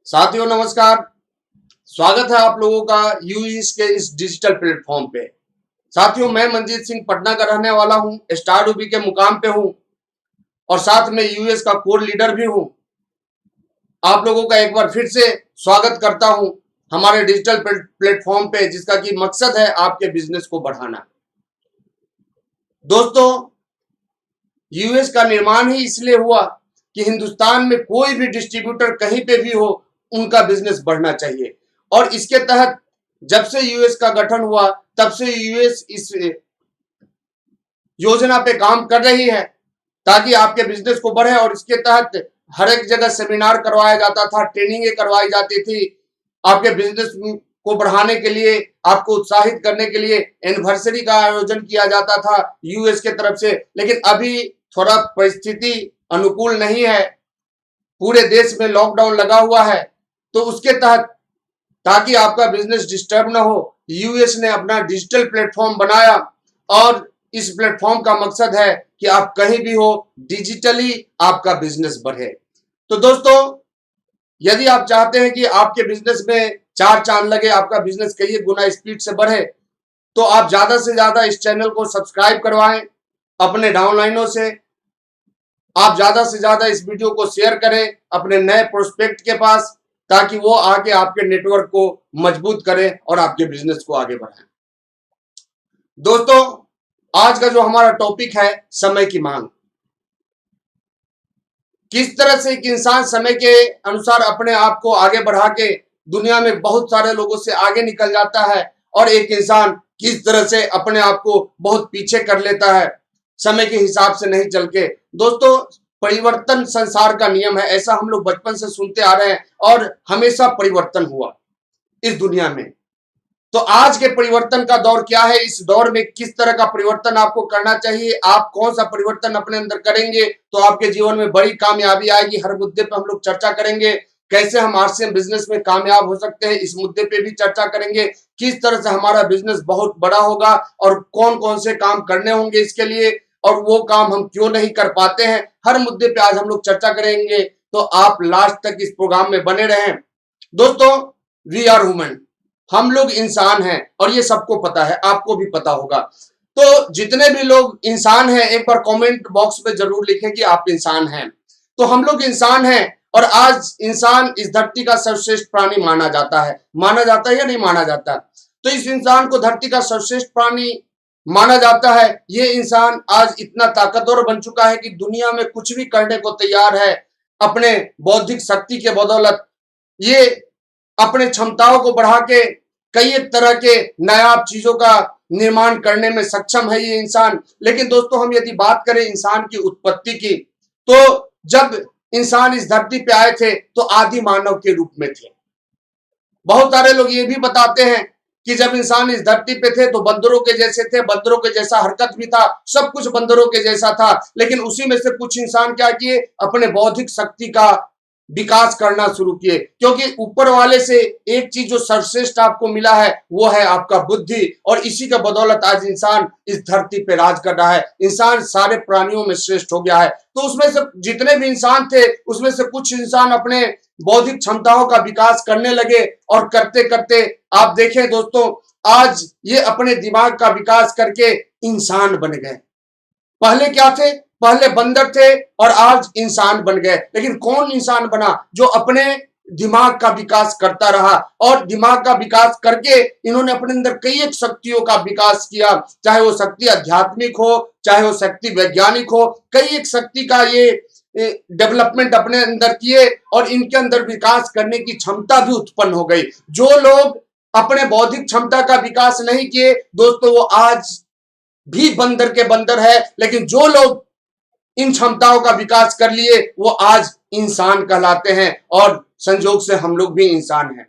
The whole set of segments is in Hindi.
साथियों नमस्कार। स्वागत है आप लोगों का यूएस के इस डिजिटल प्लेटफॉर्म पे। साथियों मैं मंजीत सिंह पटना का रहने वाला हूं, स्टार डूबी के मुकाम पे हूं और साथ में यूएस का कोर लीडर भी हूं। आप लोगों का एक बार फिर से स्वागत करता हूं हमारे डिजिटल प्लेटफॉर्म पे, जिसका की मकसद है आपके बिजनेस को बढ़ाना। दोस्तों, यूएस का निर्माण ही इसलिए हुआ कि हिंदुस्तान में कोई भी डिस्ट्रीब्यूटर कहीं पे भी हो, उनका बिजनेस बढ़ना चाहिए। और इसके तहत जब से यूएस का गठन हुआ तब से यूएस इस योजना पे काम कर रही है ताकि आपके बिजनेस को बढ़े। और इसके तहत हर एक जगह सेमिनार करवाया जाता था, ट्रेनिंगें करवाई जाती थी आपके बिजनेस को बढ़ाने के लिए, आपको उत्साहित करने के लिए एनिवर्सरी का आयोजन किया जाता था यूएस के तरफ से। लेकिन अभी थोड़ा परिस्थिति अनुकूल नहीं है, पूरे देश में लॉकडाउन लगा हुआ है, तो उसके तहत ताकि आपका बिजनेस डिस्टर्ब ना हो, यूएस ने अपना डिजिटल प्लेटफॉर्म बनाया। और इस प्लेटफॉर्म का मकसद है कि आप कहीं भी हो, डिजिटली आपका बिजनेस बढ़े। तो दोस्तों, यदि आप चाहते हैं कि आपके बिजनेस में चार चांद लगे, आपका बिजनेस कई गुना स्पीड से बढ़े, तो आप ज्यादा से ज्यादा इस चैनल को सब्सक्राइब करवाएं अपने डाउनलाइनों से। आप ज्यादा से ज्यादा इस वीडियो को शेयर करें अपने नए प्रोस्पेक्ट के पास, ताकि वो आके आपके नेटवर्क को मजबूत करें और आपके बिजनेस को आगे बढ़ाएं। दोस्तों, आज का जो हमारा टॉपिक है, समय की मांग। किस तरह से एक इंसान समय के अनुसार अपने आप को आगे बढ़ा के दुनिया में बहुत सारे लोगों से आगे निकल जाता है, और एक इंसान किस तरह से अपने आप को बहुत पीछे कर लेता है समय के हिसाब से नहीं चल के। दोस्तों, परिवर्तन संसार का नियम है, ऐसा हम लोग बचपन से सुनते आ रहे हैं और हमेशा परिवर्तन हुआ इस दुनिया में। तो आज के परिवर्तन का दौर क्या है, इस दौर में किस तरह का परिवर्तन आपको करना चाहिए, आप कौन सा परिवर्तन अपने अंदर करेंगे तो आपके जीवन में बड़ी कामयाबी आएगी, हर मुद्दे पर हम लोग चर्चा करेंगे। कैसे हम आरसीएम बिजनेस में कामयाब हो सकते हैं, इस मुद्दे पे भी चर्चा करेंगे। किस तरह से हमारा बिजनेस बहुत बड़ा होगा और कौन कौन से काम करने होंगे इसके लिए, और वो काम हम क्यों नहीं कर पाते हैं, हर मुद्दे पे आज हम लोग चर्चा करेंगे। तो आप लास्ट तक इस प्रोग्राम में बने रहें। दोस्तों, वी आर ह्यूमन, हम लोग इंसान हैं और ये सबको पता है, आपको भी पता होगा। तो जितने भी लोग इंसान हैं, एक बार कमेंट बॉक्स में जरूर लिखें कि आप इंसान हैं। तो हम लोग इंसान हैं, और आज इंसान इस धरती का सर्वश्रेष्ठ प्राणी माना जाता है। माना जाता है या नहीं माना जाता? तो इस इंसान को धरती का सर्वश्रेष्ठ प्राणी माना जाता है। ये इंसान आज इतना ताकतवर बन चुका है कि दुनिया में कुछ भी करने को तैयार है अपने बौद्धिक शक्ति के बदौलत। ये अपने क्षमताओं को बढ़ा के कई एक तरह के नायाब चीजों का निर्माण करने में सक्षम है ये इंसान। लेकिन दोस्तों, हम यदि बात करें इंसान की उत्पत्ति की, तो जब इंसान इस धरती पे आए थे तो आदि मानव के रूप में थे। बहुत सारे लोग ये भी बताते हैं कि जब इंसान इस धरती पे थे तो बंदरों के जैसे थे, बंदरों के जैसा हरकत भी था, सब कुछ बंदरों के जैसा था। लेकिन उसी में से कुछ इंसान क्या किए, अपने बौद्धिक शक्ति का विकास करना शुरू किए, क्योंकि ऊपर वाले से एक चीज जो सर्वश्रेष्ठ आपको मिला है वो है आपका बुद्धि, और इसी के बदौलत आज इंसान इस धरती पे राज कर रहा है। इंसान सारे प्राणियों में श्रेष्ठ हो गया है। तो उसमें से जितने भी इंसान थे, उसमें से कुछ इंसान अपने बौद्धिक क्षमताओं का विकास करने लगे, और करते करते आप देखें दोस्तों, आज ये अपने दिमाग का विकास करके इंसान बन गए। पहले क्या थे? पहले बंदर थे और आज इंसान बन गए। लेकिन कौन इंसान बना? जो अपने दिमाग का विकास करता रहा, और दिमाग का विकास करके इन्होंने अपने अंदर कई एक शक्तियों का विकास किया, चाहे वो शक्ति आध्यात्मिक हो, चाहे वो शक्ति वैज्ञानिक हो। कई एक शक्ति का ये डेवलपमेंट अपने अंदर किए, और इनके अंदर विकास करने की क्षमता भी उत्पन्न हो गई। जो लोग अपने बौद्धिक क्षमता का विकास नहीं किए दोस्तों, वो आज भी बंदर के बंदर है। लेकिन जो लोग इन क्षमताओं का विकास कर लिए, वो आज इंसान कहलाते हैं, और संजोग से हम लोग भी इंसान हैं।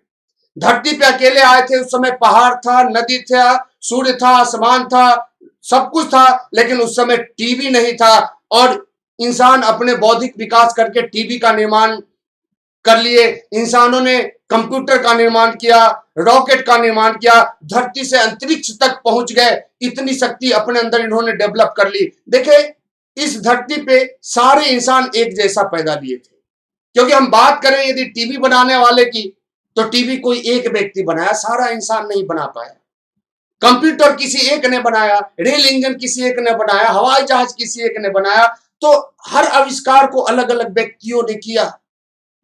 धरती पे अकेले आए थे, उस समय पहाड़ था, नदी था, सूर्य था, आसमान था, सब कुछ था, लेकिन उस समय टीवी नहीं था। और इंसान अपने बौद्धिक विकास करके टीवी का निर्माण कर लिए। इंसानों ने कंप्यूटर का निर्माण किया, रॉकेट का निर्माण किया, धरती से अंतरिक्ष तक पहुंच गए। इतनी शक्ति अपने अंदर इन्होंने डेवलप कर ली। देखे, इस धरती पे सारे इंसान एक जैसा पैदा लिए थे, क्योंकि हम बात करें यदि टीवी बनाने वाले की, तो टीवी कोई एक व्यक्ति बनाया, सारा इंसान नहीं बना पाया। कंप्यूटर किसी एक ने बनाया, रेल इंजन किसी एक ने बनाया, हवाई जहाज किसी एक ने बनाया। तो हर आविष्कार को अलग अलग व्यक्तियों ने किया,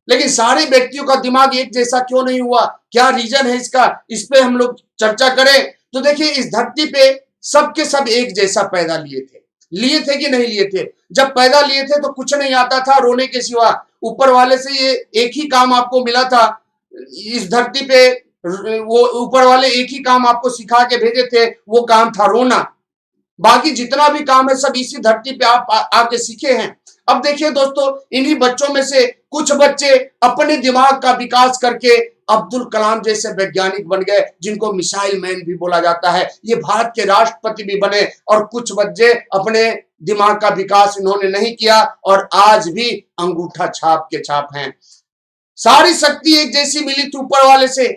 लेकिन सारे व्यक्तियों का दिमाग एक जैसा क्यों नहीं हुआ? क्या रीजन है इसका? इस पे हम लोग चर्चा करें तो देखिए, इस धरती पे सबके सब एक जैसा पैदा लिए थे कि नहीं लिए थे? जब पैदा लिए थे तो कुछ नहीं आता था रोने के सिवा। ऊपर वाले से ये एक ही काम आपको मिला था इस धरती पे, वो ऊपर वाले एक ही काम आपको सिखा के भेजे थे, वो काम था रोना। बाकी जितना भी काम है सब इसी धरती पे आप आके सीखे हैं। अब देखिए दोस्तों, इन्हीं बच्चों में से कुछ बच्चे अपने दिमाग का विकास करके अब्दुल कलाम जैसे वैज्ञानिक बन गए, जिनको मिसाइल मैन भी बोला जाता है। ये भारत के राष्ट्रपति भी बने। और कुछ बच्चे अपने दिमाग का विकास इन्होंने नहीं किया और आज भी अंगूठा छाप के छाप हैं। सारी शक्ति एक जैसी मिली थी ऊपर वाले से,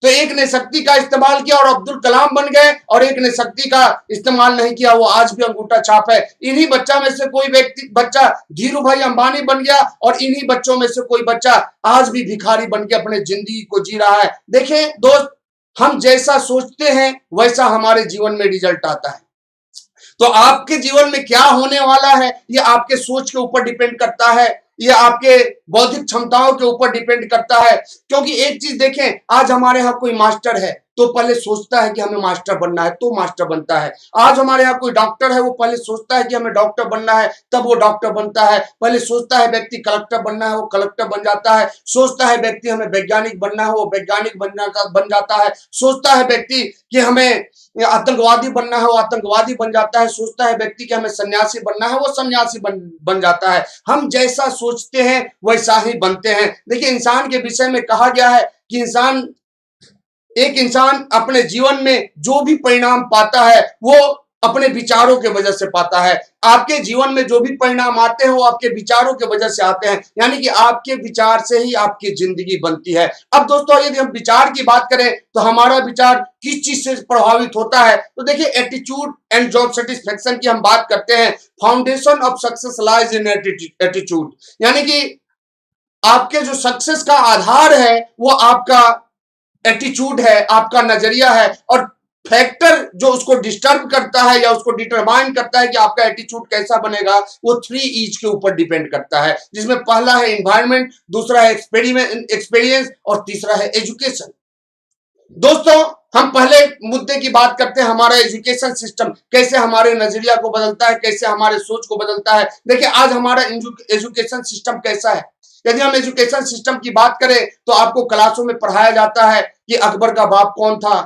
तो एक ने शक्ति का इस्तेमाल किया और अब्दुल कलाम बन गए, और एक ने शक्ति का इस्तेमाल नहीं किया, वो आज भी अंगूठा छाप है। इन्हीं बच्चा में से कोई बच्चा धीरू भाई अंबानी बन गया, और इन्हीं बच्चों में से कोई बच्चा आज भी भिखारी बन के अपने जिंदगी को जी रहा है। देखें दोस्त, हम जैसा सोचते हैं वैसा हमारे जीवन में रिजल्ट आता है। तो आपके जीवन में क्या होने वाला है, ये आपके सोच के ऊपर डिपेंड करता है, ये आपके बौद्धिक क्षमताओं के ऊपर डिपेंड करता है। क्योंकि एक चीज देखें, आज हमारे यहाँ कोई मास्टर है तो पहले सोचता है कि हमें मास्टर बनना है, तो मास्टर बनता है। आज हमारे यहाँ कोई डॉक्टर है, वो पहले सोचता है कि हमें डॉक्टर बनना है, तब वो डॉक्टर बनता है। पहले सोचता है व्यक्ति कलेक्टर बनना है, वो कलेक्टर बन जाता है। सोचता है व्यक्ति हमें वैज्ञानिक बनना है, वो वैज्ञानिक बन जाता है। सोचता है व्यक्ति कि हमें आतंकवादी बनना है, वो आतंकवादी बन जाता है। सोचता है व्यक्ति कि हमें सन्यासी बनना है, वो सन्यासी बन जाता है। हम जैसा सोचते हैं वैसा ही बनते हैं। देखिए, इंसान के विषय में कहा गया है कि एक इंसान अपने जीवन में जो भी परिणाम पाता है वो अपने विचारों के वजह से पाता है। आपके जीवन में जो भी परिणाम आते हैं वो आपके विचारों के वजह से आते हैं, यानी कि आपके विचार से ही आपकी जिंदगी बनती है। अब दोस्तों, यदि हम विचार की बात करें तो हमारा विचार किस चीज से प्रभावित होता है? तो देखिए, एटीट्यूड एंड जॉब सेटिस्फेक्शन की हम बात करते हैं। Foundation of success lies in attitude, यानी कि आपके जो सक्सेस का आधार है वो आपका एटीट्यूड है, आपका नजरिया है। और फैक्टर जो उसको डिस्टर्ब करता है या उसको डिटरमाइन करता है कि आपका एटीट्यूड कैसा बनेगा, वो 3 E's के ऊपर डिपेंड करता है, जिसमें पहला है एनवायरनमेंट, दूसरा है एक्सपीरियंस और तीसरा है एजुकेशन। दोस्तों, हम पहले मुद्दे की बात करते हैं, हमारा एजुकेशन सिस्टम कैसे हमारे नजरिया को बदलता है, कैसे हमारे सोच को बदलता है। देखिए, आज हमारा एजुकेशन सिस्टम कैसा है। यदि हम एजुकेशन सिस्टम की बात करें तो आपको क्लासों में पढ़ाया जाता है कि अकबर का बाप कौन था,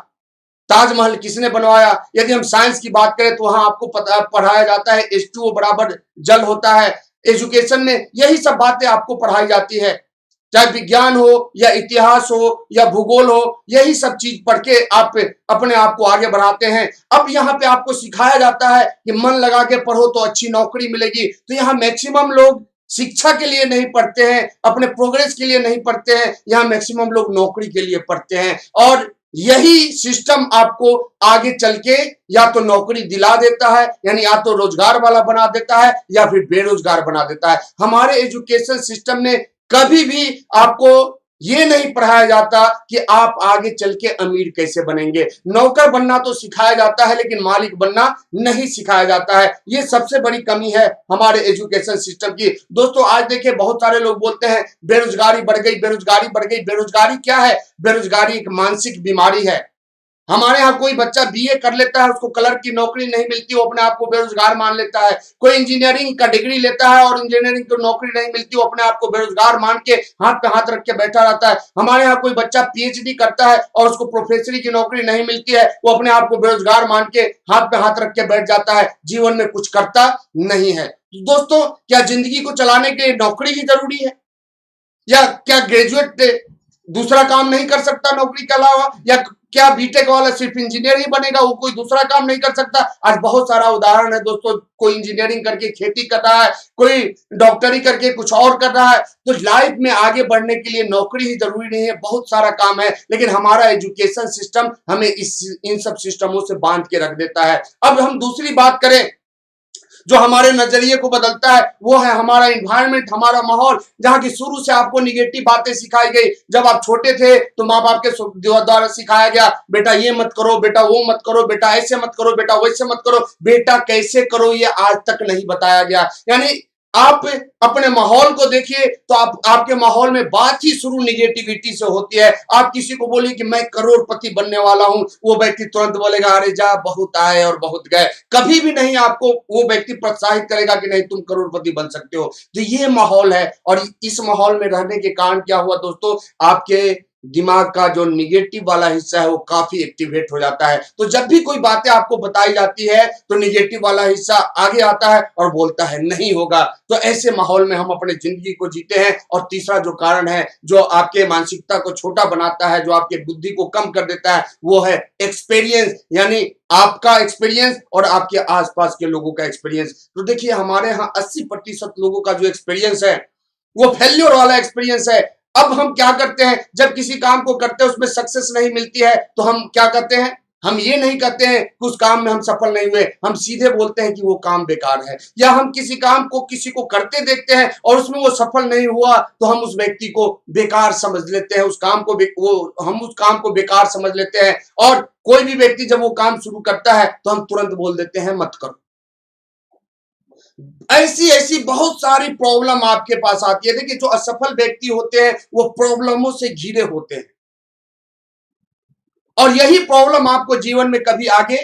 ताजमहल किसने बनवाया। यदि हम साइंस की बात करें तो वहां आपको पढ़ाया जाता है H2O बराबर जल होता है। एजुकेशन में यही सब बातें आपको पढ़ाई जाती है, चाहे विज्ञान हो या इतिहास हो या भूगोल हो, यही सब चीज पढ़ के आप अपने आप को आगे बढ़ाते हैं। अब यहाँ पे आपको सिखाया जाता है कि मन लगा के पढ़ो तो अच्छी नौकरी मिलेगी। तो यहाँ मैक्सिमम लोग शिक्षा के लिए नहीं पढ़ते हैं, अपने प्रोग्रेस के लिए नहीं पढ़ते हैं, यहाँ मैक्सिमम लोग नौकरी के लिए पढ़ते हैं। और यही सिस्टम आपको आगे चल के या तो नौकरी दिला देता है, यानी या तो रोजगार वाला बना देता है या फिर बेरोजगार बना देता है। हमारे एजुकेशन सिस्टम ने कभी भी आपको ये नहीं पढ़ाया जाता कि आप आगे चल के अमीर कैसे बनेंगे। नौकर बनना तो सिखाया जाता है, लेकिन मालिक बनना नहीं सिखाया जाता है। ये सबसे बड़ी कमी है हमारे एजुकेशन सिस्टम की। दोस्तों, आज देखिए, बहुत सारे लोग बोलते हैं बेरोजगारी बढ़ गई, बेरोजगारी बढ़ गई। बेरोजगारी क्या है? बेरोजगारी एक मानसिक बीमारी है। हमारे यहाँ कोई बच्चा BA कर लेता है, उसको क्लर्क की नौकरी नहीं मिलती, वो अपने आप को बेरोजगार मान लेता है। कोई इंजीनियरिंग का डिग्री लेता है और इंजीनियरिंग की नौकरी नहीं मिलती, वो अपने आप को बेरोजगार मान के हाथ पे हाथ रख के बैठा रहता है। हमारे यहाँ कोई बच्चा PhD करता है और उसको प्रोफेसरी की नौकरी नहीं मिलती है, वो अपने आप को बेरोजगार मान के हाथ पे हाथ रख के बैठ जाता है, जीवन में कुछ करता नहीं है। दोस्तों, क्या जिंदगी को चलाने के लिए नौकरी ही जरूरी है? या क्या ग्रेजुएट दूसरा काम नहीं कर सकता नौकरी के अलावा? या क्या बीटेक वाला सिर्फ इंजीनियर ही बनेगा, वो कोई दूसरा काम नहीं कर सकता? आज बहुत सारा उदाहरण है दोस्तों, कोई इंजीनियरिंग करके खेती कर रहा है, कोई डॉक्टरी करके कुछ और कर रहा है। तो लाइफ में आगे बढ़ने के लिए नौकरी ही जरूरी नहीं है, बहुत सारा काम है। लेकिन हमारा एजुकेशन सिस्टम हमें इन सब सिस्टमों से बांध के रख देता है। अब हम दूसरी बात करें जो हमारे नजरिए को बदलता है वो है हमारा इन्वायरमेंट, हमारा माहौल, जहां की शुरू से आपको निगेटिव बातें सिखाई गई। जब आप छोटे थे तो माँ बाप के द्वारा सिखाया गया, बेटा ये मत करो, बेटा वो मत करो, बेटा ऐसे मत करो, बेटा वैसे मत करो, बेटा कैसे करो ये आज तक नहीं बताया गया। यानी आप अपने माहौल को देखिए तो आपके माहौल में बात ही शुरू निगेटिविटी से होती है। आप किसी को बोलिए कि मैं करोड़पति बनने वाला हूं, वो व्यक्ति तुरंत बोलेगा अरे जा, बहुत आए और बहुत गए। कभी भी नहीं आपको वो व्यक्ति प्रोत्साहित करेगा कि नहीं तुम करोड़पति बन सकते हो। तो ये माहौल है, और इस माहौल में रहने के कारण क्या हुआ दोस्तों, आपके दिमाग का जो निगेटिव वाला हिस्सा है वो काफी एक्टिवेट हो जाता है। तो जब भी कोई बातें आपको बताई जाती है तो निगेटिव वाला हिस्सा आगे आता है और बोलता है नहीं होगा। तो ऐसे माहौल में हम अपने जिंदगी को जीते हैं। और तीसरा जो कारण है जो आपके मानसिकता को छोटा बनाता है, जो आपके बुद्धि को कम कर देता है, वो है एक्सपीरियंस, यानी आपका एक्सपीरियंस और आपके आसपास के लोगों का एक्सपीरियंस। तो देखिए हमारे यहाँ 80% लोगों का जो एक्सपीरियंस है वो फेल्योर वाला एक्सपीरियंस है। अब हम क्या करते हैं, जब किसी काम को करते हैं उसमें सक्सेस नहीं मिलती है तो हम क्या करते हैं, हम ये नहीं कहते हैं कि उस काम में हम सफल नहीं हुए, हम सीधे बोलते हैं कि वो काम बेकार है। या हम किसी काम को किसी को करते देखते हैं और उसमें वो सफल नहीं हुआ तो हम उस व्यक्ति को बेकार समझ लेते हैं, उस काम को हम उस काम को बेकार समझ लेते हैं। और कोई भी व्यक्ति जब वो काम शुरू करता है तो हम तुरंत बोल देते हैं मत करो। ऐसी ऐसी बहुत सारी प्रॉब्लम आपके पास आती है। देखिए जो असफल व्यक्ति होते हैं वो प्रॉब्लमों से घिरे होते हैं, और यही प्रॉब्लम आपको जीवन में कभी आगे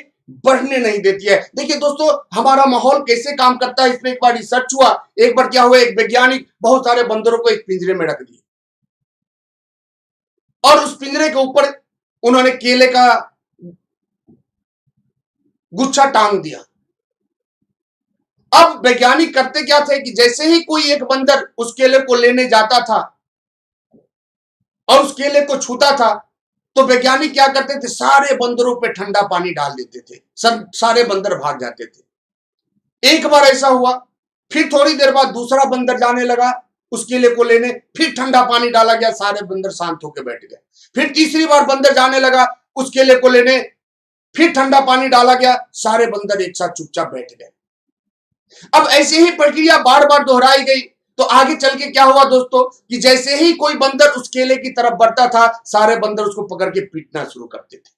बढ़ने नहीं देती है। देखिए दोस्तों हमारा माहौल कैसे काम करता है, इसमें एक बार रिसर्च हुआ। एक बार क्या हुआ, एक वैज्ञानिक बहुत सारे बंदरों को एक पिंजरे में रख दिए और उस पिंजरे के ऊपर उन्होंने केले का गुच्छा टांग दिया। अब वैज्ञानिक करते क्या थे कि जैसे ही कोई एक बंदर उस केले को लेने जाता था और उस केले को छूता था तो वैज्ञानिक क्या करते थे, सारे बंदरों पे ठंडा पानी डाल देते थे, सारे बंदर भाग जाते थे। एक बार ऐसा हुआ, फिर थोड़ी देर बाद दूसरा बंदर जाने लगा उस केले को लेने, फिर ठंडा पानी डाला गया, सारे बंदर शांत होकर बैठ गए। फिर तीसरी बार बंदर जाने लगा उस केले को लेने, फिर ठंडा पानी डाला गया, सारे बंदर एक साथ चुपचाप बैठ गए। अब ऐसे ही प्रक्रिया बार बार दोहराई गई तो आगे चल के क्या हुआ दोस्तों कि जैसे ही कोई बंदर उस केले की तरफ बढ़ता था सारे बंदर उसको पकड़ के पीटना शुरू करते थे।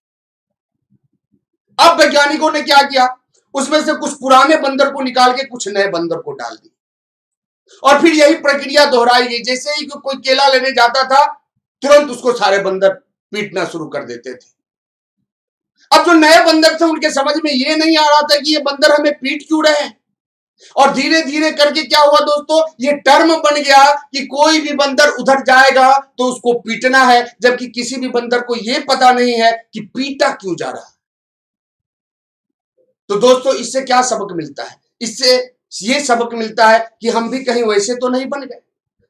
अब वैज्ञानिकों ने क्या किया, उसमें से कुछ पुराने बंदर को निकाल के कुछ नए बंदर को डाल दिया और फिर यही प्रक्रिया दोहराई गई। जैसे ही कोई केला लेने जाता था तुरंत उसको सारे बंदर पीटना शुरू कर देते थे। अब जो नए बंदर थे उनके समझ में ये नहीं आ रहा था कि ये बंदर हमें पीट क्यों रहे हैं, और धीरे धीरे करके क्या हुआ दोस्तों, ये टर्म बन गया कि कोई भी बंदर उधर जाएगा तो उसको पीटना है, जबकि किसी भी बंदर को यह पता नहीं है कि पीटा क्यों जा रहा है। तो दोस्तों इससे क्या सबक मिलता है, इससे ये सबक मिलता है कि हम भी कहीं वैसे तो नहीं बन गए।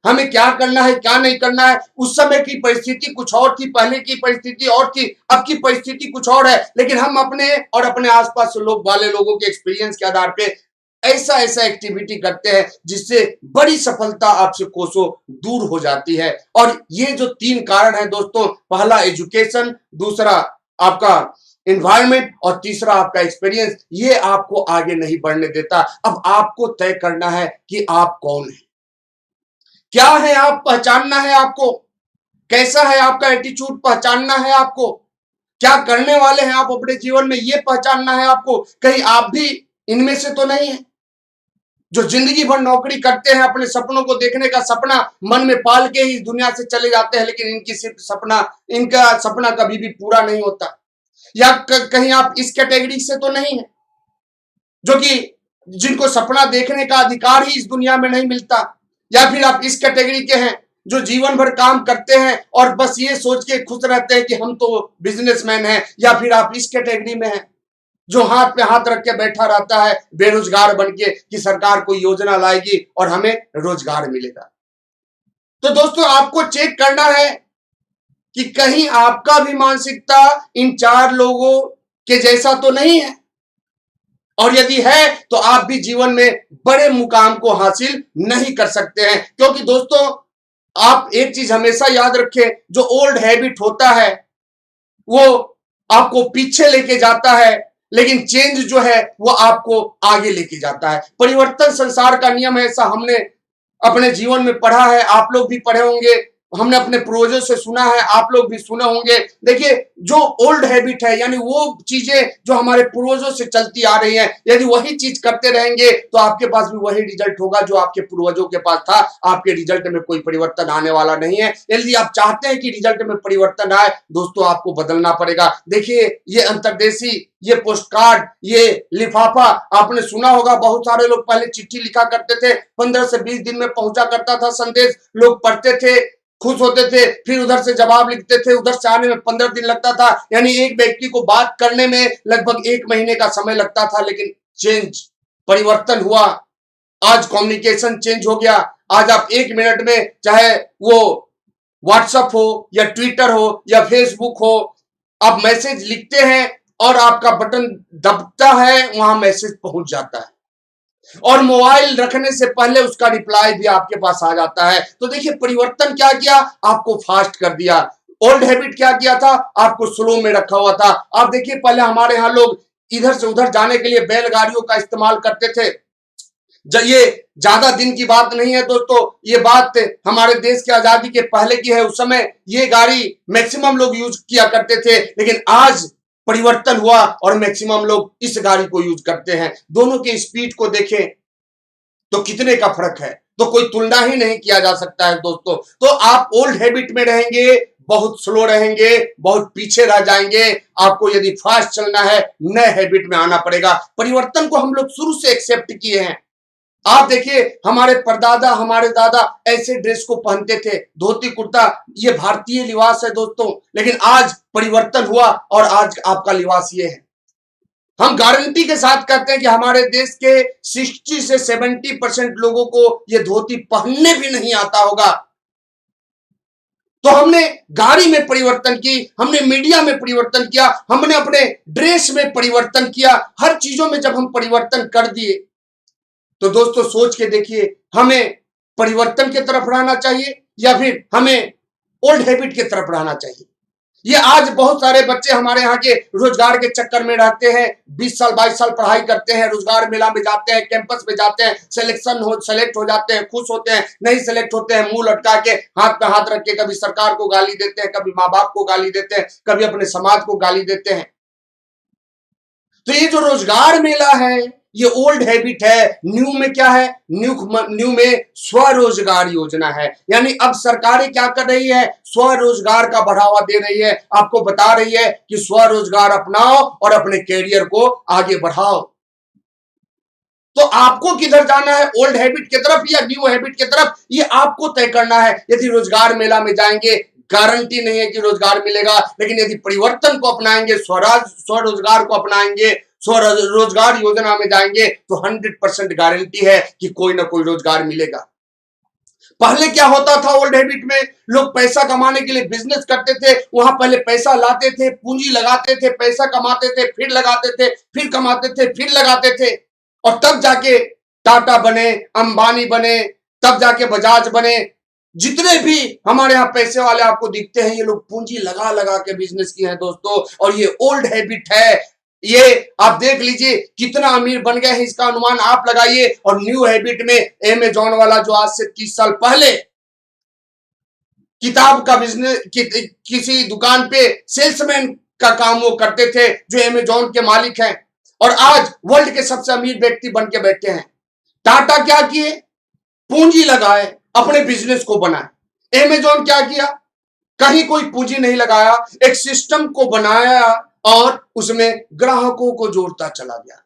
हमें क्या करना है क्या नहीं करना है, उस समय की परिस्थिति कुछ और थी, पहले की परिस्थिति और थी, अब की परिस्थिति कुछ और है, लेकिन हम अपने और अपने आसपास लोगों के एक्सपीरियंस के आधार पे ऐसा ऐसा एक्टिविटी करते हैं जिससे बड़ी सफलता आपसे कोसों दूर हो जाती है। और ये जो 3 कारण है दोस्तों, पहला एजुकेशन, दूसरा आपका एनवायरनमेंट और तीसरा आपका एक्सपीरियंस, ये आपको आगे नहीं बढ़ने देता। अब आपको तय करना है कि आप कौन है, क्या है आप पहचानना है, आपको कैसा है आपका एटीट्यूड पहचानना है, आपको क्या करने वाले हैं आप अपने जीवन में ये पहचानना है आपको। कहीं आप भी इनमें से तो नहीं है जो जिंदगी भर नौकरी करते हैं, अपने सपनों को देखने का सपना मन में पाल के ही इस दुनिया से चले जाते हैं, लेकिन इनका सपना कभी भी पूरा नहीं होता। या कहीं आप इस कैटेगरी से तो नहीं है जो कि जिनको सपना देखने का अधिकार ही इस दुनिया में नहीं मिलता, या फिर आप इस कैटेगरी के हैं जो जीवन भर काम करते हैं और बस ये सोच के खुश रहते हैं कि हम तो बिजनेसमैन हैं, या फिर आप इस कैटेगरी में हैं जो हाथ पे हाथ रख के बैठा रहता है बेरोजगार बन के कि सरकार कोई योजना लाएगी और हमें रोजगार मिलेगा। तो दोस्तों आपको चेक करना है कि कहीं आपका भी मानसिकता इन 4 लोगों के जैसा तो नहीं है, और यदि है तो आप भी जीवन में बड़े मुकाम को हासिल नहीं कर सकते हैं। क्योंकि दोस्तों आप एक चीज हमेशा याद रखें, जो ओल्ड हैबिट होता है वो आपको पीछे लेके जाता है, लेकिन चेंज जो है वो आपको आगे लेके जाता है। परिवर्तन संसार का नियम है, ऐसा हमने अपने जीवन में पढ़ा है, आप लोग भी पढ़े होंगे, हमने अपने पूर्वजों से सुना है, आप लोग भी सुने होंगे। देखिए, जो ओल्ड हैबिट है यानी वो चीजें जो हमारे पूर्वजों से चलती आ रही हैं, यदि वही चीज करते रहेंगे तो आपके पास भी वही रिजल्ट होगा जो आपके पूर्वजों के पास था। आपके रिजल्ट में कोई परिवर्तन आने वाला नहीं है। यदि आप चाहते हैं कि रिजल्ट में परिवर्तन आए, दोस्तों आपको बदलना पड़ेगा। देखिए, ये अंतर्देशी, ये पोस्ट कार्ड, ये लिफाफा आपने सुना होगा। बहुत सारे लोग पहले चिट्ठी लिखा करते थे, 15 से 20 दिन में पहुंचा करता था संदेश, लोग पढ़ते थे, खुश होते थे, फिर उधर से जवाब लिखते थे, उधर से आने में 15 दिन लगता था, यानी एक व्यक्ति को बात करने में लगभग 1 महीने का समय लगता था। लेकिन चेंज, परिवर्तन हुआ। आज कम्युनिकेशन चेंज हो गया। आज आप 1 मिनट में, चाहे वो व्हाट्सएप हो या ट्विटर हो या फेसबुक हो, आप मैसेज लिखते हैं और आपका बटन दबता है, वहां मैसेज पहुंच जाता है और मोबाइल रखने से पहले उसका रिप्लाई भी आपके पास आ जाता है। तो देखिए, परिवर्तन क्या किया, आपको फास्ट कर दिया। ओल्ड हैबिट क्या किया था, आपको स्लो में रखा हुआ था। आप देखिए, पहले हमारे यहाँ लोग इधर से उधर जाने के लिए बैलगाड़ियों का इस्तेमाल करते थे। ये ज्यादा दिन की बात नहीं है दोस्तों, ये बात हमारे देश की आजादी के पहले की है। उस समय ये गाड़ी मैक्सिमम लोग यूज किया करते थे, लेकिन आज परिवर्तन हुआ और मैक्सिमम लोग इस गाड़ी को यूज करते हैं। दोनों के स्पीड को देखें तो कितने का फर्क है, तो कोई तुलना ही नहीं किया जा सकता है दोस्तों। तो आप ओल्ड हैबिट में रहेंगे, बहुत स्लो रहेंगे, बहुत पीछे रह जाएंगे। आपको यदि फास्ट चलना है, नए हैबिट में आना पड़ेगा। परिवर्तन को हम लोग शुरू से एक्सेप्ट किए हैं। आप देखिए, हमारे परदादा, हमारे दादा ऐसे ड्रेस को पहनते थे, धोती कुर्ता, ये भारतीय लिबास है दोस्तों। लेकिन आज परिवर्तन हुआ और आज आपका लिबास ये है। हम गारंटी के साथ कहते हैं कि हमारे देश के 60 से 70% लोगों को ये धोती पहनने भी नहीं आता होगा। तो हमने गाड़ी में परिवर्तन की, हमने मीडिया में परिवर्तन किया, हमने अपने ड्रेस में परिवर्तन किया। हर चीजों में जब हम परिवर्तन कर दिए, तो दोस्तों सोच के देखिए, हमें परिवर्तन की तरफ रहना चाहिए या फिर हमें ओल्ड हैबिट की तरफ रहना चाहिए। ये आज बहुत सारे बच्चे हमारे यहाँ के रोजगार के चक्कर में रहते हैं, 20 साल 22 साल पढ़ाई करते हैं, रोजगार मेला में जाते हैं, कैंपस में जाते हैं, सेलेक्ट हो जाते हैं, खुश होते हैं, नहीं सेलेक्ट होते हैं, मुंह लटका के, हाथ पे हाथ रख के कभी सरकार को गाली देते हैं, कभी माँ बाप को गाली देते हैं, कभी अपने समाज को गाली देते हैं। तो ये जो रोजगार मेला है, ये ओल्ड हैबिट है। न्यू में क्या है, न्यू में स्वरोजगार योजना है। यानी अब सरकारें क्या कर रही है, स्वरोजगार का बढ़ावा दे रही है। आपको बता रही है कि स्वरोजगार अपनाओ और अपने कैरियर को आगे बढ़ाओ। तो आपको किधर जाना है, ओल्ड हैबिट की तरफ या न्यू हैबिट की तरफ, ये आपको तय करना है। यदि रोजगार मेला में जाएंगे, गारंटी नहीं है कि रोजगार मिलेगा, लेकिन यदि परिवर्तन को अपनाएंगे, स्वरोजगार को अपनाएंगे, स्वरोजगार योजना में जाएंगे, तो 100% गारंटी है कि कोई ना कोई रोजगार मिलेगा। पहले क्या होता था, ओल्ड हैबिट में लोग पैसा कमाने के लिए बिजनेस करते थे। वहां पहले पैसा लाते थे, पूंजी लगाते थे, पैसा कमाते थे, फिर लगाते थे, फिर कमाते थे, फिर लगाते थे, और तब जाके टाटा बने, अंबानी बने, तब जाके बजाज बने। जितने भी हमारे यहाँ पैसे वाले आपको दिखते हैं, ये लोग पूंजी लगा लगा के बिजनेस किए हैं दोस्तों। और ये ओल्ड हैबिट है। ये आप देख लीजिए कितना अमीर बन गए हैं, इसका अनुमान आप लगाइए। और न्यू हैबिट में अमेजॉन वाला जो आज से 30 साल पहले किताब का बिजनेस, किसी दुकान पे सेल्समैन का काम वो करते थे, जो अमेजॉन के मालिक हैं, और आज वर्ल्ड के सबसे अमीर व्यक्ति बन के बैठे हैं। टाटा क्या किए, पूंजी लगाए, अपने बिजनेस को बनाए। अमेजॉन क्या किया, कहीं कोई पूंजी नहीं लगाया, एक सिस्टम को बनाया और उसमें ग्राहकों को जोड़ता चला गया।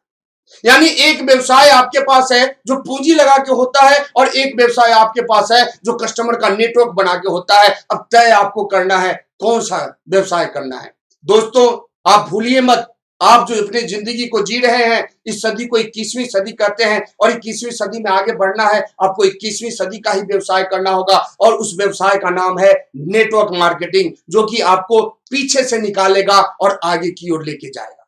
यानी एक व्यवसाय आपके पास है जो पूंजी लगा के होता है, और एक व्यवसाय आपके पास है जो कस्टमर का नेटवर्क बना के होता है। अब तय आपको करना है कौन सा व्यवसाय करना है। दोस्तों आप भूलिए मत, आप जो अपनी जिंदगी को जी रहे हैं, इस सदी को 21वीं सदी कहते हैं, और 21वीं सदी में आगे बढ़ना है, आपको 21वीं सदी का ही व्यवसाय करना होगा। और उस व्यवसाय का नाम है नेटवर्क मार्केटिंग, जो कि आपको पीछे से निकालेगा और आगे की ओर लेके जाएगा।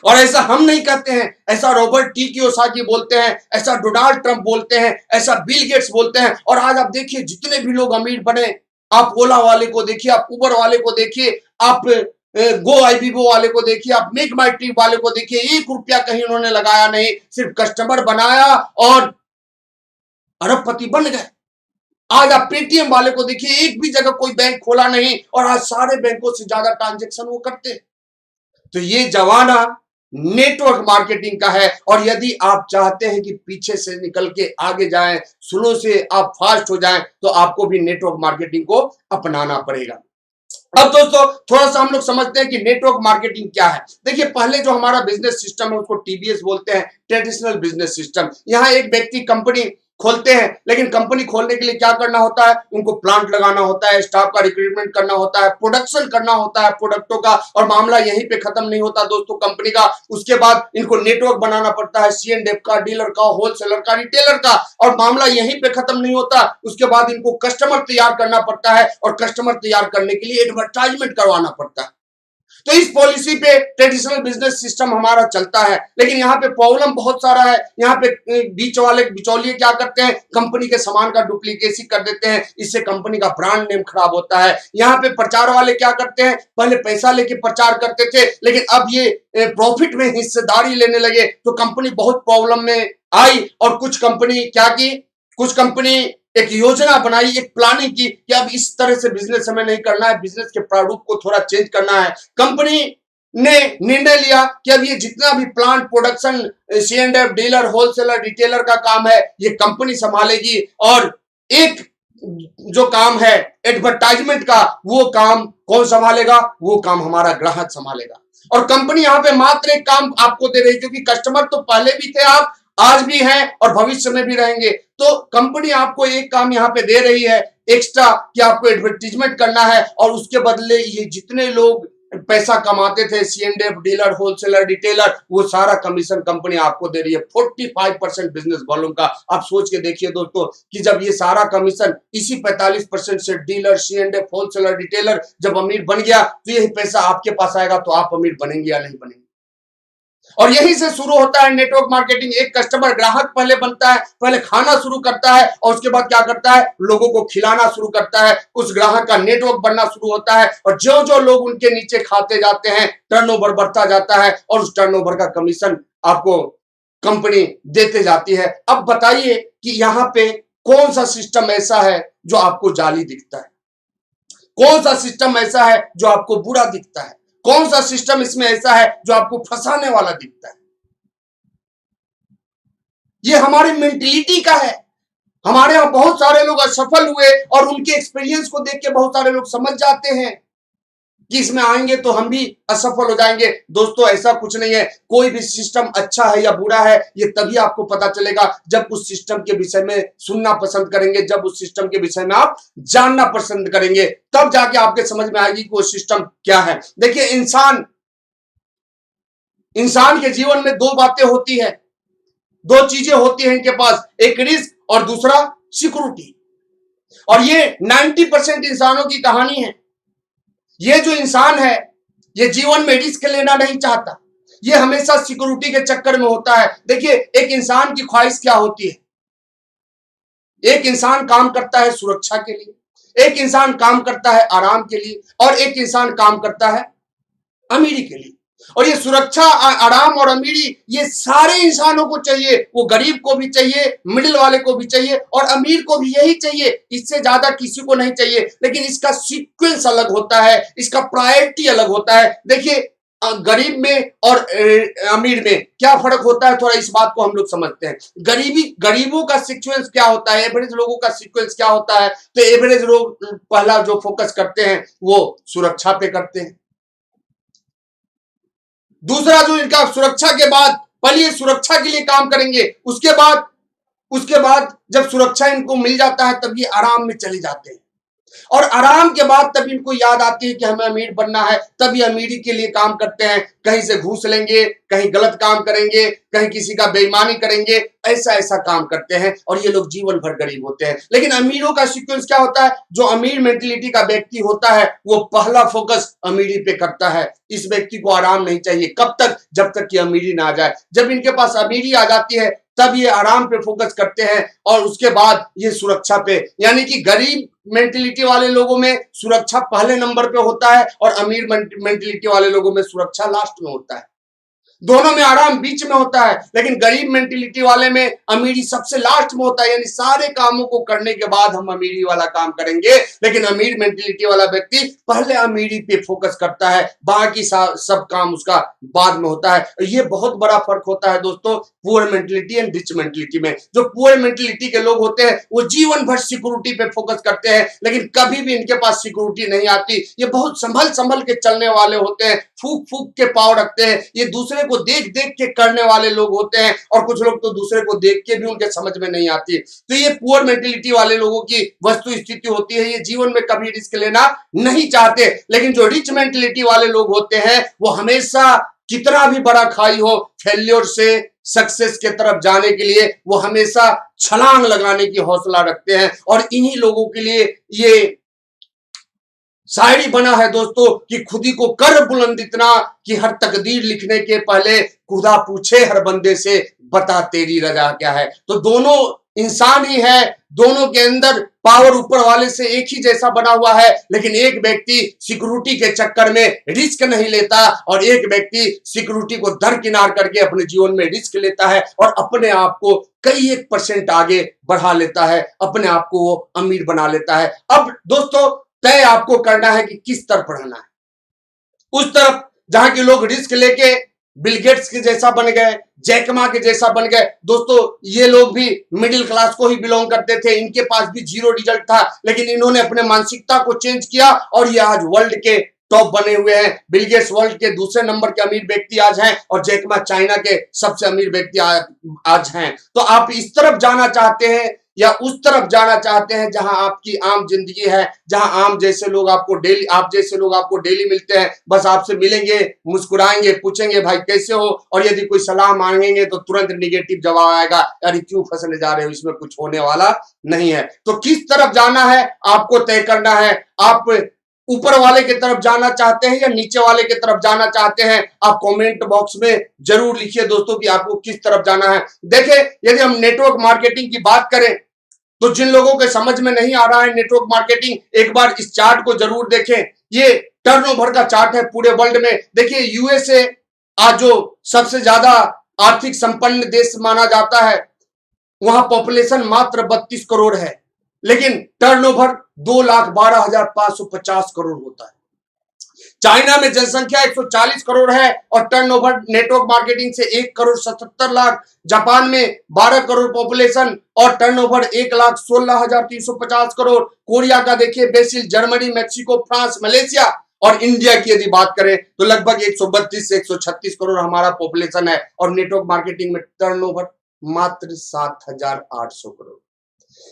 और ऐसा हम नहीं कहते हैं, ऐसा रॉबर्ट टी कियोसाकी बोलते हैं, ऐसा डोनाल्ड ट्रंप बोलते हैं, ऐसा बिल गेट्स बोलते हैं। और आज आप देखिए जितने भी लोग अमीर बने, आप ओला वाले को देखिए, आप उबर वाले को देखिए, आप गो आईबीबो वाले को देखिए, आप मेक माई ट्रिप वाले को देखिए, 1 रुपया कहीं उन्होंने लगाया नहीं, सिर्फ कस्टमर बनाया और अरबपति बन गए। आज आप पेटीएम वाले को देखिए, एक भी जगह कोई बैंक खोला नहीं और आज सारे बैंकों से ज्यादा ट्रांजैक्शन वो करते हैं। तो ये जमाना नेटवर्क मार्केटिंग का है, और यदि आप चाहते हैं कि पीछे से निकल के आगे जाएं, स्लो से आप फास्ट हो जाएं, तो आपको भी नेटवर्क मार्केटिंग को अपनाना पड़ेगा। अब दोस्तों थोड़ा सा हम लोग समझते हैं कि नेटवर्क मार्केटिंग क्या है। देखिए, पहले जो हमारा बिजनेस सिस्टम है उसको टीबीएस बोलते हैं, ट्रेडिशनल बिजनेस सिस्टम। यहाँ एक व्यक्ति कंपनी खोलते हैं, लेकिन कंपनी खोलने के लिए क्या करना होता है, उनको प्लांट लगाना होता है, स्टाफ का रिक्रूटमेंट करना होता है, प्रोडक्शन करना होता है प्रोडक्टों का, और मामला यहीं पे खत्म नहीं होता दोस्तों कंपनी का। उसके बाद इनको नेटवर्क बनाना पड़ता है, C&F का, डीलर का, होलसेलर का, रिटेलर का, और मामला यहीं पे खत्म नहीं होता। उसके बाद इनको कस्टमर तैयार करना पड़ता है, और कस्टमर तैयार करने के लिए एडवर्टाइजमेंट करवाना पड़ता है। तो इस पॉलिसी पे ट्रेडिशनल बिजनेस सिस्टम हमारा चलता है, लेकिन यहाँ पे प्रॉब्लम बहुत सारा है। यहाँ पे बीच वाले बिचौलिए क्या करते हैं, कंपनी के सामान का डुप्लीकेसी कर देते हैं, इससे कंपनी का ब्रांड नेम खराब होता है। यहाँ पे प्रचार वाले क्या करते हैं, पहले पैसा लेके प्रचार करते थे, लेकिन अब ये प्रॉफिट में हिस्सेदारी लेने लगे, तो कंपनी बहुत प्रॉब्लम में आई। और कुछ कंपनी क्या की, कुछ कंपनी एक योजना बनाई, एक प्लानिंग की कि अब इस तरह से बिजनेस हमें नहीं करना है, बिजनेस के प्रारूप को थोड़ा चेंज करना है। कंपनी ने निर्णय लिया कि अब ये जितना भी plant, production, C&F, dealer, wholesaler, retailer का काम है ये कंपनी संभालेगी, और एक जो काम है एडवर्टाइजमेंट का, वो काम कौन संभालेगा, वो काम हमारा ग्राहक संभालेगा। और कंपनी यहाँ पे मात्र एक काम आपको दे रही, क्योंकि कस्टमर तो पहले भी थे, आप आज भी हैं और भविष्य में भी रहेंगे। तो कंपनी आपको एक काम यहाँ पे दे रही है एक्स्ट्रा, कि आपको एडवर्टीजमेंट करना है, और उसके बदले ये जितने लोग पैसा कमाते थे, C&F, डीलर, होलसेलर, रिटेलर, वो सारा कमीशन कंपनी आपको दे रही है, 45% बिजनेस वॉल्यूम का। आप सोच के देखिए दोस्तों कि जब ये सारा कमीशन इसी 45% से डीलर, C&F, होलसेलर, रिटेलर जब अमीर बन गया, तो यही पैसा आपके पास आएगा, तो आप अमीर बनेंगे या नहीं बनेंगे। और यहीं से शुरू होता है नेटवर्क मार्केटिंग। एक कस्टमर, ग्राहक पहले बनता है, पहले खाना शुरू करता है, और उसके बाद क्या करता है, लोगों को खिलाना शुरू करता है। उस ग्राहक का नेटवर्क बनना शुरू होता है, और जो जो लोग उनके नीचे खाते जाते हैं, टर्नओवर बढ़ता जाता है, और उस टर्नओवर का कमीशन आपको कंपनी देते जाती है। अब बताइए कि यहाँ पे कौन सा सिस्टम ऐसा है जो आपको जाली दिखता है, कौन सा सिस्टम ऐसा है जो आपको बुरा दिखता है, कौन सा सिस्टम इसमें ऐसा है जो आपको फंसाने वाला दिखता है। ये हमारी मेंटेलिटी का है। हमारे यहां बहुत सारे लोग असफल हुए, और उनके एक्सपीरियंस को देख के बहुत सारे लोग समझ जाते हैं कि इसमें आएंगे तो हम भी असफल हो जाएंगे। दोस्तों ऐसा कुछ नहीं है। कोई भी सिस्टम अच्छा है या बुरा है, ये तभी आपको पता चलेगा जब उस सिस्टम के विषय में सुनना पसंद करेंगे, जब उस सिस्टम के विषय में आप जानना पसंद करेंगे, तब जाके आपके समझ में आएगी कि वो सिस्टम क्या है। देखिए, इंसान के जीवन में दो बातें होती है, दो चीजें होती हैं इनके पास, एक रिस्क और दूसरा सिक्योरिटी। और ये 90% इंसानों की कहानी है। ये जो इंसान है, ये जीवन में रिस्क लेना नहीं चाहता, ये हमेशा सिक्योरिटी के चक्कर में होता है। देखिए, एक इंसान की ख्वाहिश क्या होती है, एक इंसान काम करता है सुरक्षा के लिए, एक इंसान काम करता है आराम के लिए, और एक इंसान काम करता है अमीरी के लिए। और ये सुरक्षा, आराम और अमीरी, ये सारे इंसानों को चाहिए। वो गरीब को भी चाहिए, मिडिल वाले को भी चाहिए, और अमीर को भी यही चाहिए, इससे ज्यादा किसी को नहीं चाहिए। लेकिन इसका सीक्वेंस अलग होता है, इसका प्रायोरिटी अलग होता है। देखिए, गरीब में और अमीर में क्या फर्क होता है, थोड़ा इस बात को हम लोग समझते हैं। गरीबों का सीक्वेंस क्या होता है, एवरेज लोगों का सीक्वेंस क्या होता है। तो एवरेज लोग पहला जो फोकस करते हैं वो सुरक्षा पे करते हैं। दूसरा जो इनका, सुरक्षा के बाद पहले सुरक्षा के लिए काम करेंगे, उसके बाद जब सुरक्षा इनको मिल जाता है तब ये आराम में चले जाते हैं, और आराम के बाद तब इनको याद आती है कि हमें अमीर बनना है, तब ये अमीरी के लिए काम करते हैं। कहीं से घूस लेंगे, कहीं गलत काम करेंगे, कहीं किसी का बेईमानी करेंगे, ऐसा काम करते हैं, और ये लोग जीवन भर गरीब होते हैं। लेकिन अमीरों का सीक्वेंस क्या होता है, जो अमीर मेंटेलिटी का व्यक्ति होता है वो पहला फोकस अमीरी पे करता है। इस व्यक्ति को आराम नहीं चाहिए, कब तक, जब तक कि अमीरी ना आ जाए। जब इनके पास अमीरी आ जाती है तब ये आराम पे फोकस करते हैं और उसके बाद ये सुरक्षा पे। यानी कि गरीब मेंटेलिटी वाले लोगों में सुरक्षा पहले नंबर पे होता है और अमीर मेंटेलिटी वाले लोगों में सुरक्षा लास्ट में होता है। दोनों में आराम बीच में होता है, लेकिन गरीब मेंटेलिटी वाले में अमीरी सबसे लास्ट में होता है। यानी सारे कामों को करने के बाद हम अमीरी वाला काम करेंगे, लेकिन अमीर मेंटेलिटी वाला व्यक्ति पहले अमीरी पे फोकस करता है, बाकी सब काम उसका बाद में होता है। ये बहुत बड़ा फर्क होता है दोस्तों poor mentality and rich mentality में। जो पुअर मेंटेलिटी के लोग होते हैं वो जीवन भर सिक्योरिटी पे फोकस करते हैं, लेकिन कभी भी इनके पास सिक्योरिटी नहीं आती। ये बहुत संभल संभल के चलने वाले होते हैं, फूक फूक के पाव रखते हैं। ये दूसरे को देख देख के करने वाले लोग होते हैं, और कुछ लोग तो दूसरे को देख के भी उनके समझ में नहीं आती। तो ये पुअर मेंटेलिटी वाले लोगों की वस्तु स्थिति होती है, ये जीवन में कभी रिस्क लेना नहीं चाहते। लेकिन जो रिच मेंटेलिटी वाले लोग होते हैं वो हमेशा कितना भी बड़ा खाई हो, फेल्योर से सक्सेस के तरफ जाने के लिए वो हमेशा छलांग लगाने की हौसला रखते हैं। और इन्हीं लोगों के लिए ये शायरी बना है दोस्तों कि खुदी को कर बुलंद इतना कि हर तकदीर लिखने के पहले खुदा पूछे हर बंदे से बता तेरी रजा क्या है। तो दोनों इंसान ही है, दोनों के अंदर पावर ऊपर वाले से एक ही जैसा बना हुआ है, लेकिन एक व्यक्ति सिक्योरिटी के चक्कर में रिस्क नहीं लेता और एक व्यक्ति सिक्योरिटी को दरकिनार करके अपने जीवन में रिस्क लेता है और अपने आप को कई 1% आगे बढ़ा लेता है, अपने आप को वो अमीर बना लेता है। अब दोस्तों तय आपको करना है कि किस तरफ बढ़ना है। उस तरफ जहां के लोग रिस्क लेके बिल गेट्स के जैसा बन गए, जैक मा के जैसा बन गए। दोस्तों ये लोग भी मिडिल क्लास को ही बिलोंग करते थे, इनके पास भी जीरो रिजल्ट था, लेकिन इन्होंने अपने मानसिकता को चेंज किया और ये आज वर्ल्ड के टॉप बने हुए हैं। बिल गेट्स वर्ल्ड के दूसरे नंबर के अमीर व्यक्ति आज हैं और जैक मा चाइना के सबसे अमीर व्यक्ति आज हैं। तो आप इस तरफ जाना चाहते हैं या उस तरफ जाना चाहते हैं जहां आपकी आम जिंदगी है, जहां आप जैसे लोग आपको डेली मिलते हैं, बस आपसे मिलेंगे, मुस्कुराएंगे, पूछेंगे भाई कैसे हो, और यदि कोई सलाह मांगेंगे तो तुरंत निगेटिव जवाब आएगा, अरे क्यों फंसने जा रहे हो, इसमें कुछ होने वाला नहीं है। तो किस तरफ जाना है आपको तय करना है। आप ऊपर वाले की तरफ जाना चाहते हैं या नीचे वाले की तरफ जाना चाहते हैं, आप कमेंट बॉक्स में जरूर लिखिए दोस्तों कि आपको किस तरफ जाना है। देखिए यदि हम नेटवर्क मार्केटिंग की बात करें तो जिन लोगों के समझ में नहीं आ रहा है नेटवर्क मार्केटिंग, एक बार इस चार्ट को जरूर देखें। ये टर्नओवर का चार्ट है पूरे वर्ल्ड में। देखिए यूएसए आज जो सबसे ज्यादा आर्थिक संपन्न देश माना जाता है, वहां पॉपुलेशन मात्र 32 करोड़ है, लेकिन टर्नओवर 2,12,550 करोड़ होता है। चाइना में जनसंख्या 140 करोड़ है और टर्नओवर नेटवर्क मार्केटिंग से 1,77,00,000। जापान में 12 करोड़ पॉपुलेशन और टर्नओवर 1,16,350 करोड़। कोरिया का देखिए BECIL, Germany, Mexico, France, Malaysia और इंडिया की यदि बात करें तो लगभग 132 से 136 करोड़ हमारा पॉपुलेशन है और नेटवर्क मार्केटिंग में टर्नओवर मात्र 7,800 करोड़।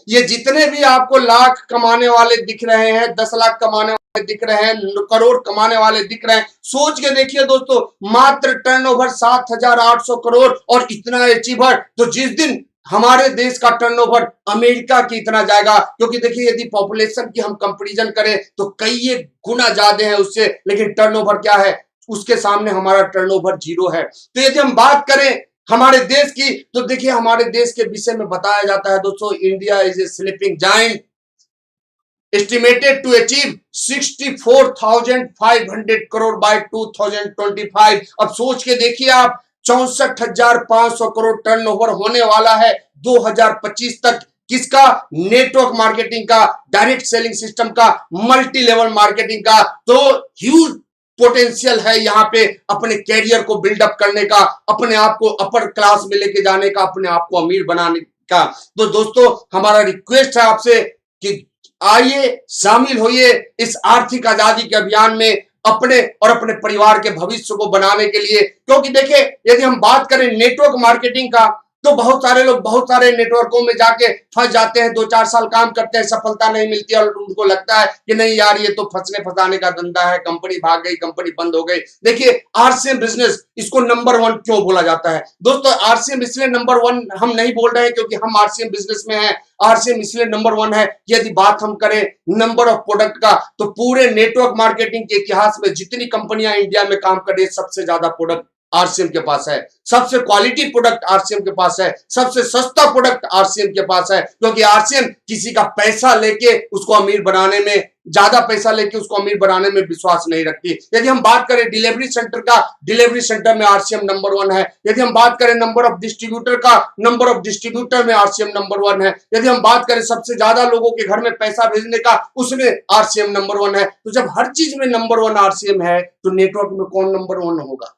ये जितने भी आपको लाख कमाने वाले दिख रहे हैं, 10 लाख कमाने वाले दिख रहे हैं, करोड़ कमाने वाले दिख रहे हैं, सोच के देखिए दोस्तों, मात्र टर्नओवर 7,800 करोड़ और इतना अचीवर। तो जिस दिन हमारे देश का टर्नओवर अमेरिका की इतना जाएगा, क्योंकि देखिए यदि पॉपुलेशन की हम कंपैरिजन करें तो कई एक गुना ज्यादा है उससे, लेकिन टर्नओवर क्या है, उसके सामने हमारा टर्नओवर जीरो है। तो यदि हम बात करें हमारे देश की तो देखिए हमारे देश के विषय में बताया जाता है दोस्तों, India is a sleeping giant estimated to achieve 64,500 crore by 2025। अब सोच के देखिए आप, 64,500 करोड़ टर्नओवर होने वाला है 2025 तक। किसका? नेटवर्क मार्केटिंग का, डायरेक्ट सेलिंग सिस्टम का, मल्टी लेवल मार्केटिंग का। तो ह्यूज पोटेंशियल है यहाँ पे अपने कैरियर को बिल्डअप करने का, अपने आप को अपर क्लास में लेके जाने का, अपने आप को अमीर बनाने का। तो दोस्तों हमारा रिक्वेस्ट है आपसे कि आइए शामिल होइए इस आर्थिक आजादी के अभियान में, अपने और अपने परिवार के भविष्य को बनाने के लिए। क्योंकि देखिए यदि हम बात करें नेटवर्क मार्केटिंग का तो बहुत सारे लोग बहुत सारे नेटवर्कों में जाके फंस जाते हैं, 2-4 साल काम करते हैं, सफलता नहीं मिलती और उनको लगता है कि नहीं यार ये तो फंसने फंसाने का धंधा है, कंपनी भाग गई, कंपनी बंद हो गई। देखिए आरसीएम बिजनेस, इसको नंबर 1 क्यों बोला जाता है दोस्तों? आरसीएम इसलिए नंबर 1 हम नहीं बोल रहे हैं क्योंकि हम आरसीएम बिजनेस में हैं। आरसीएम इसलिए नंबर 1 है, यदि बात हम करें नंबर ऑफ प्रोडक्ट का तो पूरे नेटवर्क मार्केटिंग के इतिहास में जितनी कंपनियां इंडिया में काम कर रही है सबसे ज्यादा प्रोडक्ट आरसीएम के पास है, सबसे क्वालिटी प्रोडक्ट आरसीएम के पास है, सबसे सस्ता प्रोडक्ट आरसीएम के पास है, क्योंकि आरसीएम किसी का पैसा लेके उसको अमीर बनाने में, ज्यादा पैसा लेके उसको अमीर बनाने में विश्वास नहीं रखती। यदि हम बात करें डिलीवरी सेंटर का, डिलीवरी सेंटर में आरसीएम नंबर 1 है। यदि हम बात करें नंबर ऑफ डिस्ट्रीब्यूटर का, नंबर ऑफ डिस्ट्रीब्यूटर में आरसीएम नंबर 1 है। यदि हम बात करें सबसे ज्यादा लोगों के घर में पैसा भेजने का, उसमें आरसीएम नंबर 1 है। तो जब हर चीज में नंबर 1 आरसीएम है, तो नेटवर्क में कौन नंबर 1 होगा?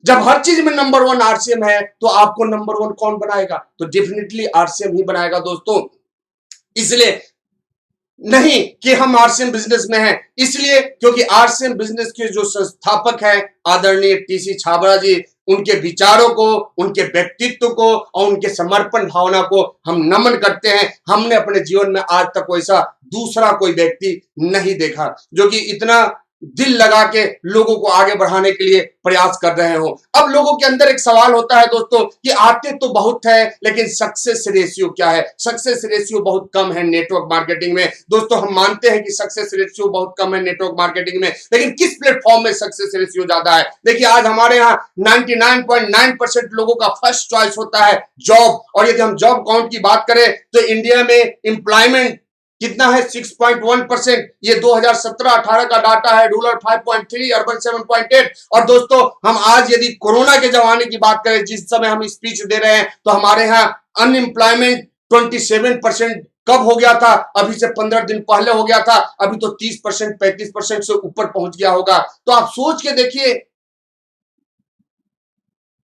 जब हर चीज में नंबर 1 आरसीएम है, तो आपको नंबर 1 कौन बनाएगा? तो डेफिनेटली आरसीएम ही बनाएगा दोस्तों। इसलिए नहीं कि हम आरसीएम बिजनेस में हैं, इसलिए क्योंकि आरसीएम बिजनेस के जो संस्थापक हैं आदरणीय टीसी छाबड़ा जी, उनके विचारों को, उनके व्यक्तित्व को और उनके समर्पण भावना को हम नमन करते हैं। हमने अपने जीवन में आज तक वैसा दूसरा कोई व्यक्ति नहीं देखा जो कि इतना दिल लगा के लोगों को आगे बढ़ाने के लिए प्रयास कर रहे हो। अब लोगों के अंदर एक सवाल होता है दोस्तों कि आते तो बहुत है, लेकिन सक्सेस रेशियो क्या है? सक्सेस रेशियो बहुत कम है नेटवर्क मार्केटिंग में। दोस्तों हम मानते हैं कि सक्सेस रेशियो बहुत कम है नेटवर्क मार्केटिंग में, लेकिन किस प्लेटफॉर्म में सक्सेस रेशियो ज्यादा है? देखिए आज हमारे यहाँ 99.9% लोगों का फर्स्ट चॉइस होता है जॉब। और यदि हम जॉब काउंट की बात करें तो इंडिया में एम्प्लॉयमेंट कितना है? 6.1%। ये 2017-18 का डाटा है। Rural 5.3, urban 7.8। और दोस्तों हम आज यदि कोरोना के जमाने की बात करें, जिस समय हम स्पीच दे रहे हैं, तो हमारे यहाँ अनएम्प्लॉयमेंट 27% कब हो गया था? अभी से 15 दिन पहले हो गया था। अभी तो 30%, 35% से ऊपर पहुंच गया होगा। तो आप सोच के देखिए,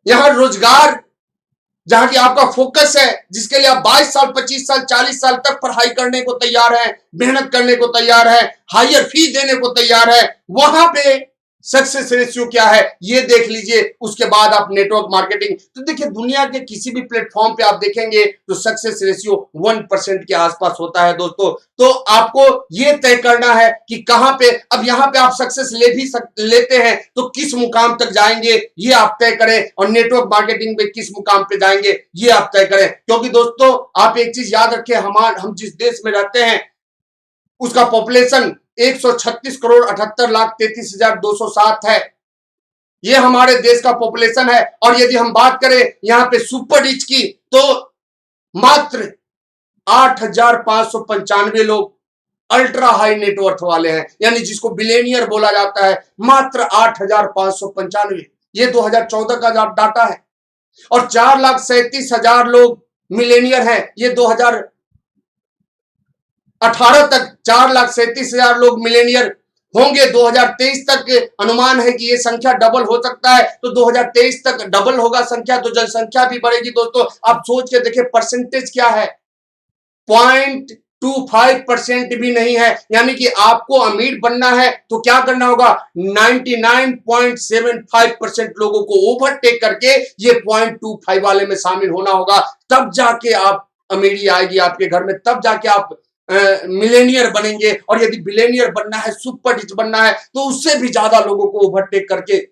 यहां रोजगार जहां की आपका फोकस है, जिसके लिए आप 22 साल, 25 साल, 40 साल तक पढ़ाई करने को तैयार है, मेहनत करने को तैयार है, हायर फी देने को तैयार है, वहां पे सक्सेस रेशियो क्या है ये देख लीजिए। उसके बाद आप नेटवर्क मार्केटिंग, तो देखिए दुनिया के किसी भी प्लेटफॉर्म पे आप देखेंगे तो सक्सेस रेशियो 1% के आसपास होता है दोस्तों। तो आपको ये तय करना है कि कहां पे, अब यहां पे आप सक्सेस लेते हैं तो किस मुकाम तक जाएंगे ये आप तय करें, और नेटवर्क मार्केटिंग में किस मुकाम पे जाएंगे ये आप तय करें। क्योंकि दोस्तों आप एक चीज याद रखें, हम जिस देश में रहते हैं उसका पॉपुलेशन 136 करोड़ 78 लाख 33,207 है। ये हमारे देश का पॉपुलेशन है। और यदि हम बात करें यहां पे सुपर रिच की, तो मात्र 8,595 लोग अल्ट्रा हाई नेटवर्थ वाले हैं, यानी जिसको बिलियनियर बोला जाता है, मात्र 8,595। ये 2014 का डाटा है। और 4,37,000 लोग मिलेनियर हैं। ये 2018 तक 4,37,000 लोग मिलेनियर होंगे। 2023 तक अनुमान है कि ये संख्या डबल हो सकता है। तो 2023 तक डबल होगा संख्या, तो जनसंख्या भी बढ़ेगी। दोस्तों आप सोच के देखिए परसेंटेज क्या है, 0.25% भी नहीं है। यानी कि आपको अमीर बनना है तो क्या करना होगा? 99.75% लोगों को ओवरटेक करके ये 0.25 वाले में शामिल होना होगा। तब जाके आप अमीरी आएगी आपके घर में, तब जाके आप मिलेनियर बनेंगे। और यदि बिलेनियर बनना है, सुपर रिच बनना है, तो उससे भी ज्यादा लोगों को ओवरटेक करके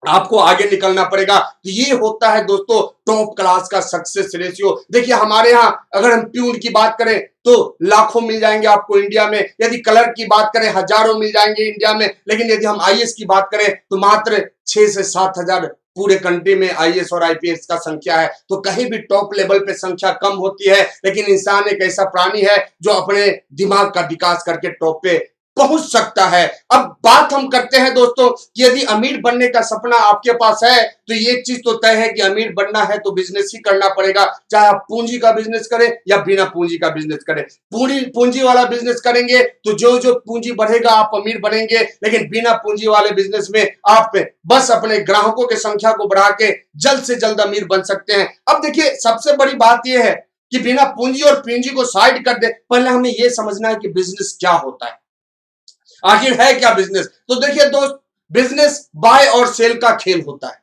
आपको आगे निकलना पड़ेगा। तो ये होता है दोस्तों टॉप क्लास का सक्सेस रेशियो। देखिए हमारे यहाँ अगर हम प्यून की बात करें तो लाखों मिल जाएंगे आपको इंडिया में। यदि कलर की बात करें हजारों मिल जाएंगे इंडिया में। लेकिन यदि हम आईएएस की बात करें तो मात्र 6 से 7 हजार पूरे कंट्री में आईएएस और आईपीएस का संख्या है। तो कहीं भी टॉप लेवल पे संख्या कम होती है, लेकिन इंसान एक ऐसा प्राणी है जो अपने दिमाग का विकास करके टॉप पे पहुंच सकता है। अब बात हम करते हैं दोस्तों कि यदि अमीर बनने का सपना आपके पास है तो ये चीज तो तय है कि अमीर बनना है तो बिजनेस ही करना पड़ेगा। चाहे आप पूंजी का बिजनेस करें या बिना पूंजी का बिजनेस करें। पूंजी वाला बिजनेस करेंगे तो जो जो पूंजी बढ़ेगा आप अमीर बनेंगे, लेकिन बिना पूंजी वाले बिजनेस में आप बस अपने ग्राहकों की संख्या को बढ़ा के जल्द से जल्द अमीर बन सकते हैं। अब देखिए सबसे बड़ी बात यह है कि बिना पूंजी और पूंजी को साइड कर दे, पहले हमें यह समझना है कि बिजनेस क्या होता है, आखिर है क्या बिजनेस। तो देखिए दोस्त, बिजनेस बाय और सेल का खेल होता है,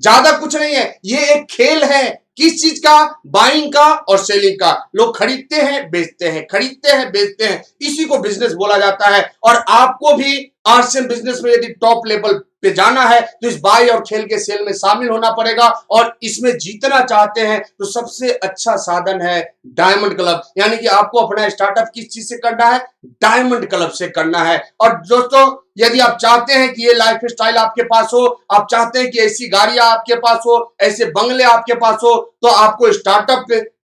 ज्यादा कुछ नहीं है। ये एक खेल है। किस चीज का? बाइंग का और सेलिंग का। लोग खरीदते हैं बेचते हैं, खरीदते हैं बेचते हैं, इसी को बिजनेस बोला जाता है। और आपको भी आरसीएम बिजनेस में यदि टॉप लेवल पे जाना है तो इस बाय और खेल के सेल में शामिल होना पड़ेगा। और इसमें जीतना चाहते हैं तो सबसे अच्छा साधन है डायमंड क्लब। यानी कि आपको अपना स्टार्टअप किस चीज से करना है? डायमंड क्लब से करना है। और दोस्तों यदि आप चाहते हैं कि ये लाइफ स्टाइल आपके पास हो, आप चाहते हैं कि ऐसी गाड़ियां आपके पास हो, ऐसे बंगले आपके पास हो, तो आपको स्टार्टअप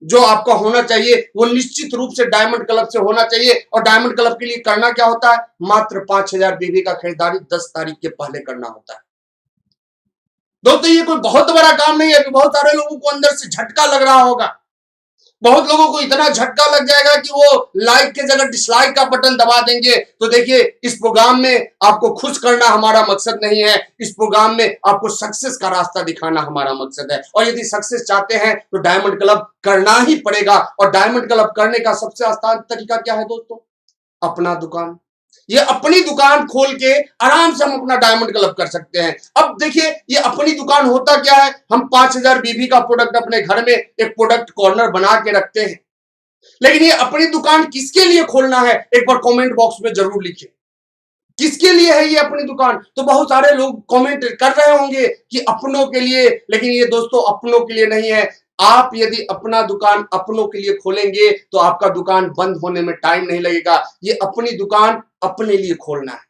जो आपका होना चाहिए वो निश्चित रूप से डायमंड क्लब से होना चाहिए। और डायमंड क्लब के लिए करना क्या होता है, मात्र 5,000 बीबी का खरीदारी 10 तारीख के पहले करना होता है। दोस्तों ये कोई बहुत बड़ा काम नहीं है। अभी बहुत सारे लोगों को अंदर से झटका लग रहा होगा, बहुत लोगों को इतना झटका लग जाएगा कि वो लाइक के जगह डिसलाइक का बटन दबा देंगे। तो देखिए, इस प्रोग्राम में आपको खुश करना हमारा मकसद नहीं है, इस प्रोग्राम में आपको सक्सेस का रास्ता दिखाना हमारा मकसद है। और यदि सक्सेस चाहते हैं तो डायमंड क्लब करना ही पड़ेगा। और डायमंड क्लब करने का सबसे आसान तरीका क्या है दोस्तों, अपना दुकान। ये अपनी दुकान खोल के आराम से हम अपना डायमंड क्लब कर सकते हैं। अब देखिए, ये अपनी दुकान होता क्या है, हम 5,000 बीबी का प्रोडक्ट अपने घर में एक प्रोडक्ट कॉर्नर बना के रखते हैं। लेकिन ये अपनी दुकान किसके लिए खोलना है, एक बार कमेंट बॉक्स में जरूर लिखिए, किसके लिए है ये अपनी दुकान। तो बहुत सारे लोग कमेंट कर रहे होंगे कि अपनों के लिए, लेकिन ये दोस्तों अपनों के लिए नहीं है। आप यदि अपना दुकान अपनों के लिए खोलेंगे तो आपका दुकान बंद होने में टाइम नहीं लगेगा। ये अपनी दुकान अपने लिए खोलना है।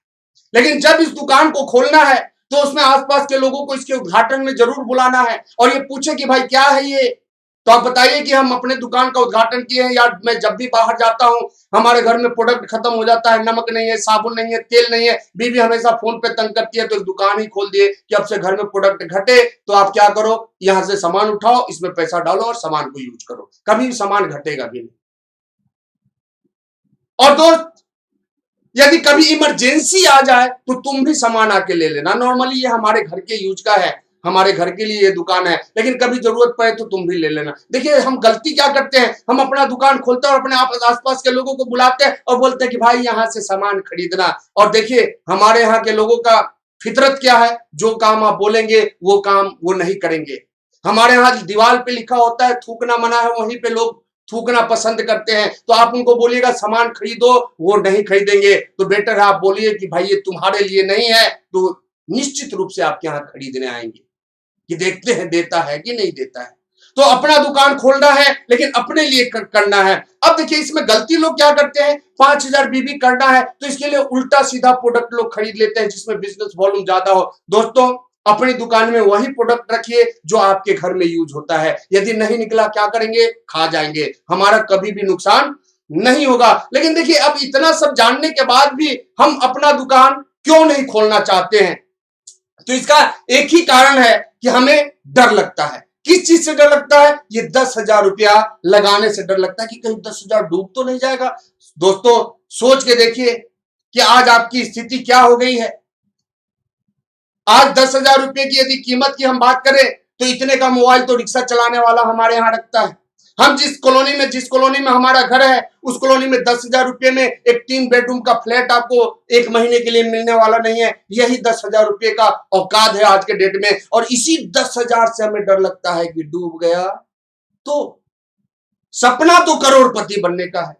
लेकिन जब इस दुकान को खोलना है तो उसमें आसपास के लोगों को इसके उद्घाटन में जरूर बुलाना है और ये पूछे कि भाई क्या है ये, तो आप बताइए कि हम अपने दुकान का उद्घाटन किए हैं। या मैं जब भी बाहर जाता हूं, हमारे घर में प्रोडक्ट खत्म हो जाता है, नमक नहीं है, साबुन नहीं है, तेल नहीं है, बीवी हमेशा फोन पे तंग करती है, तो एक दुकान ही खोल दिए कि अब से घर में प्रोडक्ट घटे तो आप क्या करो, यहां से सामान उठाओ, इसमें पैसा डालो और सामान को यूज करो, कभी भी सामान घटेगा भी नहीं। और दोस्त, यदि कभी इमरजेंसी आ जाए तो तुम भी सामान आके ले लेना। नॉर्मली ये हमारे घर के यूज का है, हमारे घर के लिए ये दुकान है, लेकिन कभी जरूरत पड़े तो तुम भी ले लेना। देखिए, हम गलती क्या करते हैं, हम अपना दुकान खोलते हैं और अपने आसपास के लोगों को बुलाते हैं और बोलते हैं कि भाई यहाँ से सामान खरीदना। और देखिए, हमारे यहाँ के लोगों का फितरत क्या है, जो काम आप बोलेंगे वो काम वो नहीं करेंगे। हमारे यहाँ दीवार पे लिखा होता है थूकना मना है, वहीं पे लोग थूकना पसंद करते हैं। तो आप उनको बोलिएगा सामान खरीदो, वो नहीं खरीदेंगे। तो बेटर है आप बोलिए कि भाई ये तुम्हारे लिए नहीं है, तो निश्चित रूप से आपके यहाँ खरीदने आएंगे कि देखते हैं देता है कि नहीं देता है। तो अपना दुकान खोलना है लेकिन अपने लिए करना है। अब देखिए, इसमें गलती लोग क्या करते हैं, 5,000 बीबी करना है तो इसके लिए उल्टा सीधा प्रोडक्ट लोग खरीद लेते हैं जिसमें बिजनेस वॉल्यूम ज्यादा हो। दोस्तों, अपनी दुकान में वही प्रोडक्ट रखिए जो आपके घर में यूज होता है। यदि नहीं निकला क्या करेंगे, खा जाएंगे, हमारा कभी भी नुकसान नहीं होगा। लेकिन देखिए, अब इतना सब जानने के बाद भी हम अपना दुकान क्यों नहीं खोलना चाहते हैं, तो इसका एक ही कारण है कि हमें डर लगता है। किस चीज से डर लगता है, ये 10,000 रुपया लगाने से डर लगता है कि कहीं 10,000 डूब तो नहीं जाएगा। दोस्तों, सोच के देखिए कि आज आपकी स्थिति क्या हो गई है। आज 10,000 रुपए की यदि कीमत की हम बात करें तो इतने का मोबाइल तो रिक्शा चलाने वाला हमारे यहाँ रखता है। हम जिस कॉलोनी में हमारा घर है, उस कॉलोनी में 10,000 रुपए में एक 3 बेडरूम का फ्लैट आपको 1 महीने के लिए मिलने वाला नहीं है। यही 10,000 रुपए का औकात है आज के डेट में। और इसी 10,000 से हमें डर लगता है कि डूब गया तो। सपना तो करोड़पति बनने का है,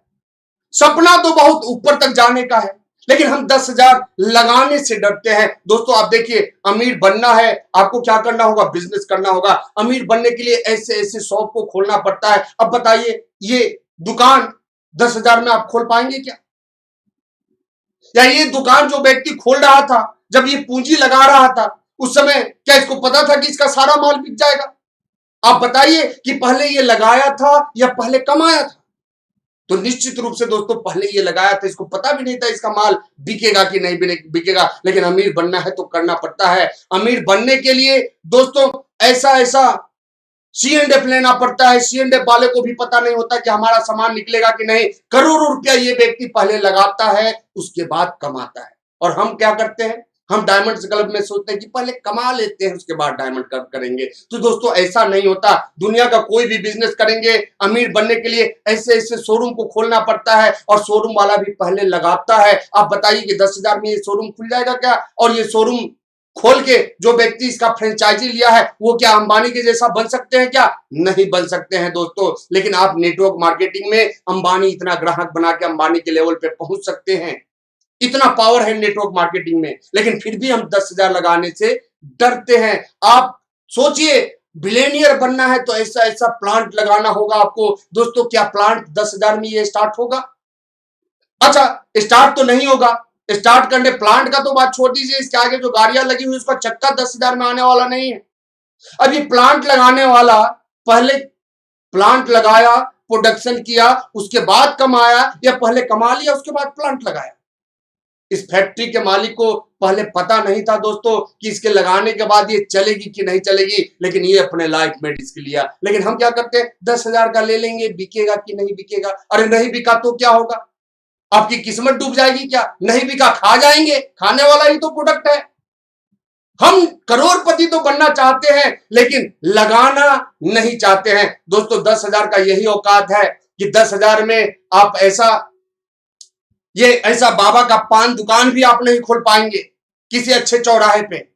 सपना तो बहुत ऊपर तक जाने का है, लेकिन हम 10,000 लगाने से डरते हैं। दोस्तों, आप देखिए, अमीर बनना है, आपको क्या करना होगा, बिजनेस करना होगा। अमीर बनने के लिए ऐसे ऐसे शॉप को खोलना पड़ता है। अब बताइए, ये दुकान 10,000 में आप खोल पाएंगे क्या? या ये दुकान जो व्यक्ति खोल रहा था, जब ये पूंजी लगा रहा था, उस समय क्या इसको पता था कि इसका सारा माल बिक जाएगा? आप बताइए कि पहले ये लगाया था या पहले कमाया था? तो निश्चित रूप से दोस्तों, पहले ये लगाया था, इसको पता भी नहीं था इसका माल बिकेगा कि नहीं बिकेगा। लेकिन अमीर बनना है तो करना पड़ता है। अमीर बनने के लिए दोस्तों ऐसा C&F लेना पड़ता है। C&F वाले को भी पता नहीं होता कि हमारा सामान निकलेगा कि नहीं। करोड़ों रुपया ये व्यक्ति पहले लगाता है, उसके बाद कमाता है। और हम क्या करते हैं, हम डायमंड क्लब में सोचते हैं कि पहले कमा लेते हैं, उसके बाद डायमंड क्लब करेंगे। तो दोस्तों, ऐसा नहीं होता। दुनिया का कोई भी बिजनेस करेंगे, अमीर बनने के लिए ऐसे ऐसे शोरूम को खोलना पड़ता है और शोरूम वाला भी पहले लगाता है। आप बताइए कि 10,000 में ये शोरूम खुल जाएगा क्या? और ये शोरूम खोल के जो व्यक्ति इसका फ्रेंचाइजी लिया है वो क्या अंबानी के जैसा बन सकते हैं क्या? नहीं बन सकते हैं दोस्तों। लेकिन आप नेटवर्क मार्केटिंग में अंबानी इतना ग्राहक बना के अंबानी के लेवल पे पहुंच सकते हैं। इतना पावर है नेटवर्क मार्केटिंग में। लेकिन फिर भी हम 10,000 लगाने से डरते हैं। आप सोचिए, बिलियनियर बनना है तो ऐसा ऐसा प्लांट लगाना होगा आपको। दोस्तों, क्या प्लांट 10,000 में ये स्टार्ट होगा? अच्छा, स्टार्ट तो नहीं होगा। स्टार्ट करने, प्लांट का तो बात छोड़ दीजिए, इसके आगे जो गाड़ियां लगी हुई उसका चक्का 10,000 में आने वाला नहीं है। अब ये प्लांट लगाने वाला पहले प्लांट लगाया, प्रोडक्शन किया, उसके बाद कमाया, या पहले कमा लिया उसके बाद प्लांट लगाया? इस फैक्ट्री के मालिक को पहले पता नहीं था दोस्तों कि इसके लगाने के बाद ये चलेगी कि नहीं चलेगी, लेकिन ये अपने लाइफ में रिस्क लिया। लेकिन हम क्या करते हैं, 10,000 का ले लेंगे, बिकेगा कि नहीं बिकेगा? अरे नहीं बिका तो क्या होगा? आपकी किस्मत डूब जाएगी क्या? नहीं बिका खा जाएंगे, खाने वाला ही तो प्रोडक्ट है। हम करोड़पति तो बनना चाहते हैं लेकिन लगाना नहीं चाहते हैं। दोस्तों 10,000 का यही औकात है कि 10,000 में आप ऐसा बाबा का पान दुकान भी आप नहीं खोल पाएंगे किसी अच्छे चौराहे पे।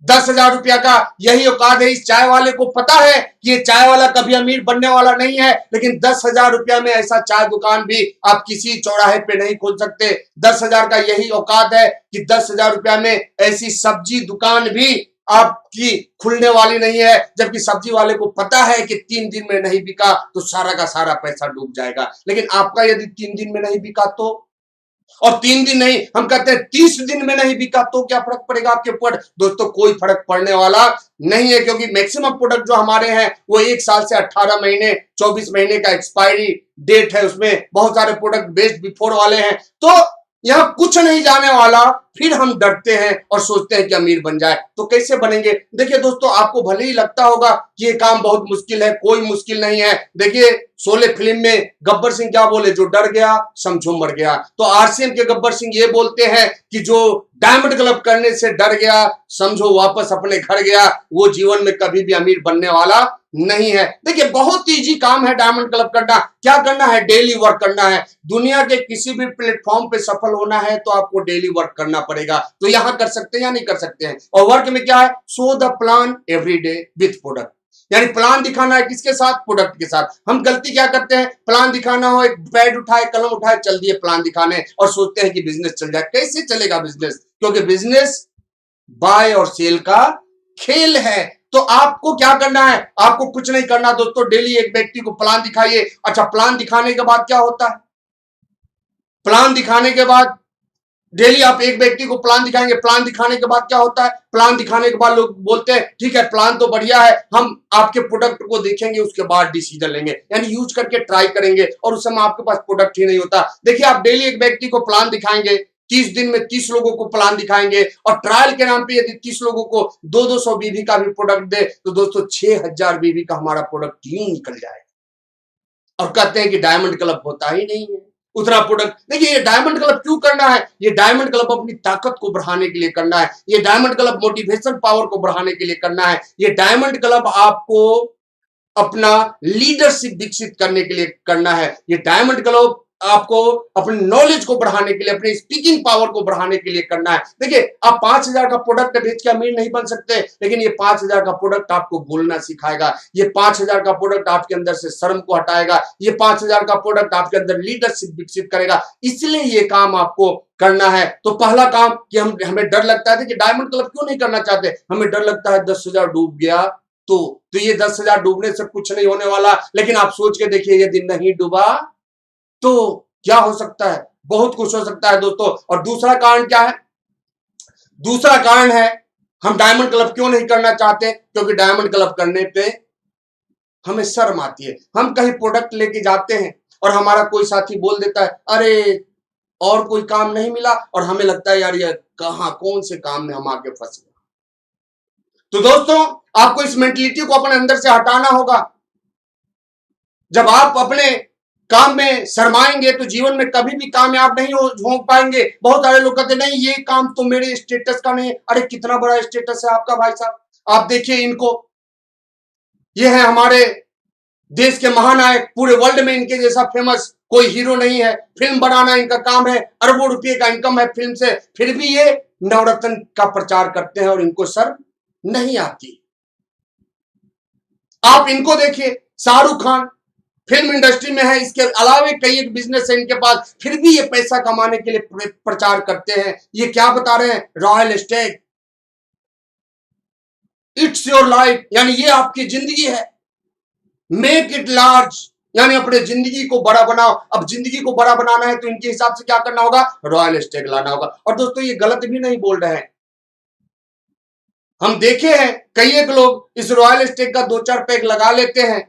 10,000 रुपया का यही औकात है। इस चाय वाले को पता है कि ये चाय वाला कभी अमीर बनने वाला नहीं है, लेकिन 10,000 रुपया में ऐसा चाय दुकान भी आप किसी चौराहे पे नहीं खोल सकते। 10,000 का यही औकात है कि 10,000 रुपया में ऐसी सब्जी दुकान भी आपकी खुलने वाली नहीं है, जबकि सब्जी वाले को पता है कि 3 दिन में नहीं बिका तो सारा का सारा पैसा डूब जाएगा। लेकिन आपका यदि 3 दिन में नहीं बिका तो, और 3 दिन नहीं, हम कहते हैं 30 दिन में नहीं बिका तो क्या फर्क पड़ेगा आपके ऊपर? दोस्तों कोई फर्क पड़ने वाला नहीं है, क्योंकि मैक्सिमम प्रोडक्ट जो हमारे हैं वो 1 साल से 18 महीने 24 महीने का एक्सपायरी डेट है। उसमें बहुत सारे प्रोडक्ट बेस्ट बिफोर वाले हैं, तो यहां कुछ नहीं जाने वाला, फिर हम डरते हैं और सोचते हैं कि अमीर बन जाए। तो कैसे बनेंगे? देखिए दोस्तों, आपको भले ही लगता होगा कि ये काम बहुत मुश्किल है, कोई मुश्किल नहीं है। देखिए शोले फिल्म में गब्बर सिंह क्या बोले, जो डर गया समझो मर गया। तो आरसीएम के गब्बर सिंह ये बोलते हैं कि जो डायमंड क्लब करने से डर गया समझो वापस अपने घर गया, वो जीवन में कभी भी अमीर बनने वाला नहीं है। देखिए बहुत इजी काम है डायमंड क्लब करना। क्या करना है? डेली वर्क करना है। दुनिया के किसी भी प्लेटफॉर्म पे सफल होना है तो आपको डेली वर्क करना पड़ेगा। तो यहां कर सकते हैं या नहीं कर सकते हैं? और वर्क में क्या है? Show the plan every day with product, यानी प्लान दिखाना है किसके साथ? प्रोडक्ट के साथ। हम गलती क्या करते हैं, प्लान दिखाना हो, एक पैड उठाए कलम उठाए चल दिए प्लान दिखाने और सोचते हैं कि बिजनेस चल जाए। कैसे चलेगा बिजनेस? क्योंकि बिजनेस बाय और सेल का खेल है। तो आपको क्या करना है? आपको कुछ नहीं करना दोस्तों, डेली एक व्यक्ति को प्लान दिखाइए। अच्छा, प्लान दिखाने के बाद क्या होता है? प्लान दिखाने के बाद डेली आप एक व्यक्ति को प्लान दिखाएंगे, प्लान दिखाने के बाद क्या होता है? प्लान दिखाने के बाद लोग बोलते हैं ठीक है प्लान तो बढ़िया है, हम आपके प्रोडक्ट को देखेंगे उसके बाद डिसीजन लेंगे, यानी यूज करके ट्राई करेंगे, और उस समय आपके पास प्रोडक्ट ही नहीं होता। देखिए आप डेली एक व्यक्ति को प्लान दिखाएंगे, 30 दिन में 30 लोगों को प्लान दिखाएंगे, और ट्रायल के नाम पे यदि 30 लोगों को 200 बीबी का भी प्रोडक्ट दे तो दोस्तों 6,000 बीबी का हमारा प्रोडक्ट यूं निकल जाएगा। और कहते हैं कि डायमंड क्लब होता ही नहीं है उतना प्रोडक्ट। देखिए ये डायमंड क्लब क्यों करना है? ये डायमंड क्लब अपनी ताकत को बढ़ाने के लिए करना है। ये डायमंड क्लब मोटिवेशन पावर को बढ़ाने के लिए करना है। ये डायमंड क्लब आपको अपना लीडरशिप विकसित करने के लिए करना है। ये डायमंड क्लब आपको अपने नॉलेज को बढ़ाने के लिए, अपनी स्पीकिंग पावर को बढ़ाने के लिए करना है। देखिए आप 5,000 का प्रोडक्ट बेच के अमीर नहीं बन सकते, लेकिन ये 5,000 का प्रोडक्ट आपको बोलना सिखाएगा। ये 5,000 का प्रोडक्ट आपके अंदर से शर्म को हटाएगा। ये 5,000 का प्रोडक्ट आपके अंदर लीडरशिप विकसित करेगा। इसलिए ये काम आपको करना है। तो पहला काम कि हमें डर लगता है कि डायमंड क्लब क्यों नहीं करना चाहते? हमें डर लगता है 10,000 डूब गया तो ये 10,000 डूबने से कुछ नहीं होने वाला। लेकिन आप सोच के देखिए यदि नहीं डूबा तो क्या हो सकता है? बहुत कुछ हो सकता है दोस्तों। और दूसरा कारण क्या है? दूसरा कारण है हम डायमंड क्लब क्यों नहीं करना चाहते? क्योंकि डायमंड क्लब करने पे हमें शर्म आती है। हम कहीं प्रोडक्ट लेके जाते हैं और हमारा कोई साथी बोल देता है अरे और कोई काम नहीं मिला, और हमें लगता है यार ये कौन से काम में हम आगे फंस गए। तो दोस्तों आपको इस मेंटलिटी को अपने अंदर से हटाना होगा। जब आप अपने काम में शर्माएंगे तो जीवन में कभी भी कामयाब नहीं हो पाएंगे। बहुत सारे लोग कहते नहीं ये काम तो मेरे स्टेटस का नहीं है। अरे कितना बड़ा स्टेटस है आपका भाई साहब, आप देखिए इनको, ये है हमारे देश के महानायक, पूरे वर्ल्ड में इनके जैसा फेमस कोई हीरो नहीं है। फिल्म बनाना इनका काम है, अरबों रुपये का इनकम है फिल्म से, फिर भी ये नवरत्न का प्रचार करते हैं और इनको शर्म नहीं आती। आप इनको देखिए, शाहरुख खान फिल्म इंडस्ट्री में है, इसके अलावा कई एक बिजनेस है इनके पास, फिर भी ये पैसा कमाने के लिए प्रचार करते हैं। ये क्या बता रहे हैं? Royal estate, it's your life, यानी ये आपकी जिंदगी है। मेक इट लार्ज, यानी अपने जिंदगी को बड़ा बनाओ। अब जिंदगी को बड़ा बनाना है तो इनके हिसाब से क्या करना होगा, रॉयल स्टेग लाना होगा। और दोस्तों ये गलत भी नहीं बोल रहे हैं, हम देखे हैं कई एक लोग इस रॉयल स्टेग का 2-4 पैक लगा लेते हैं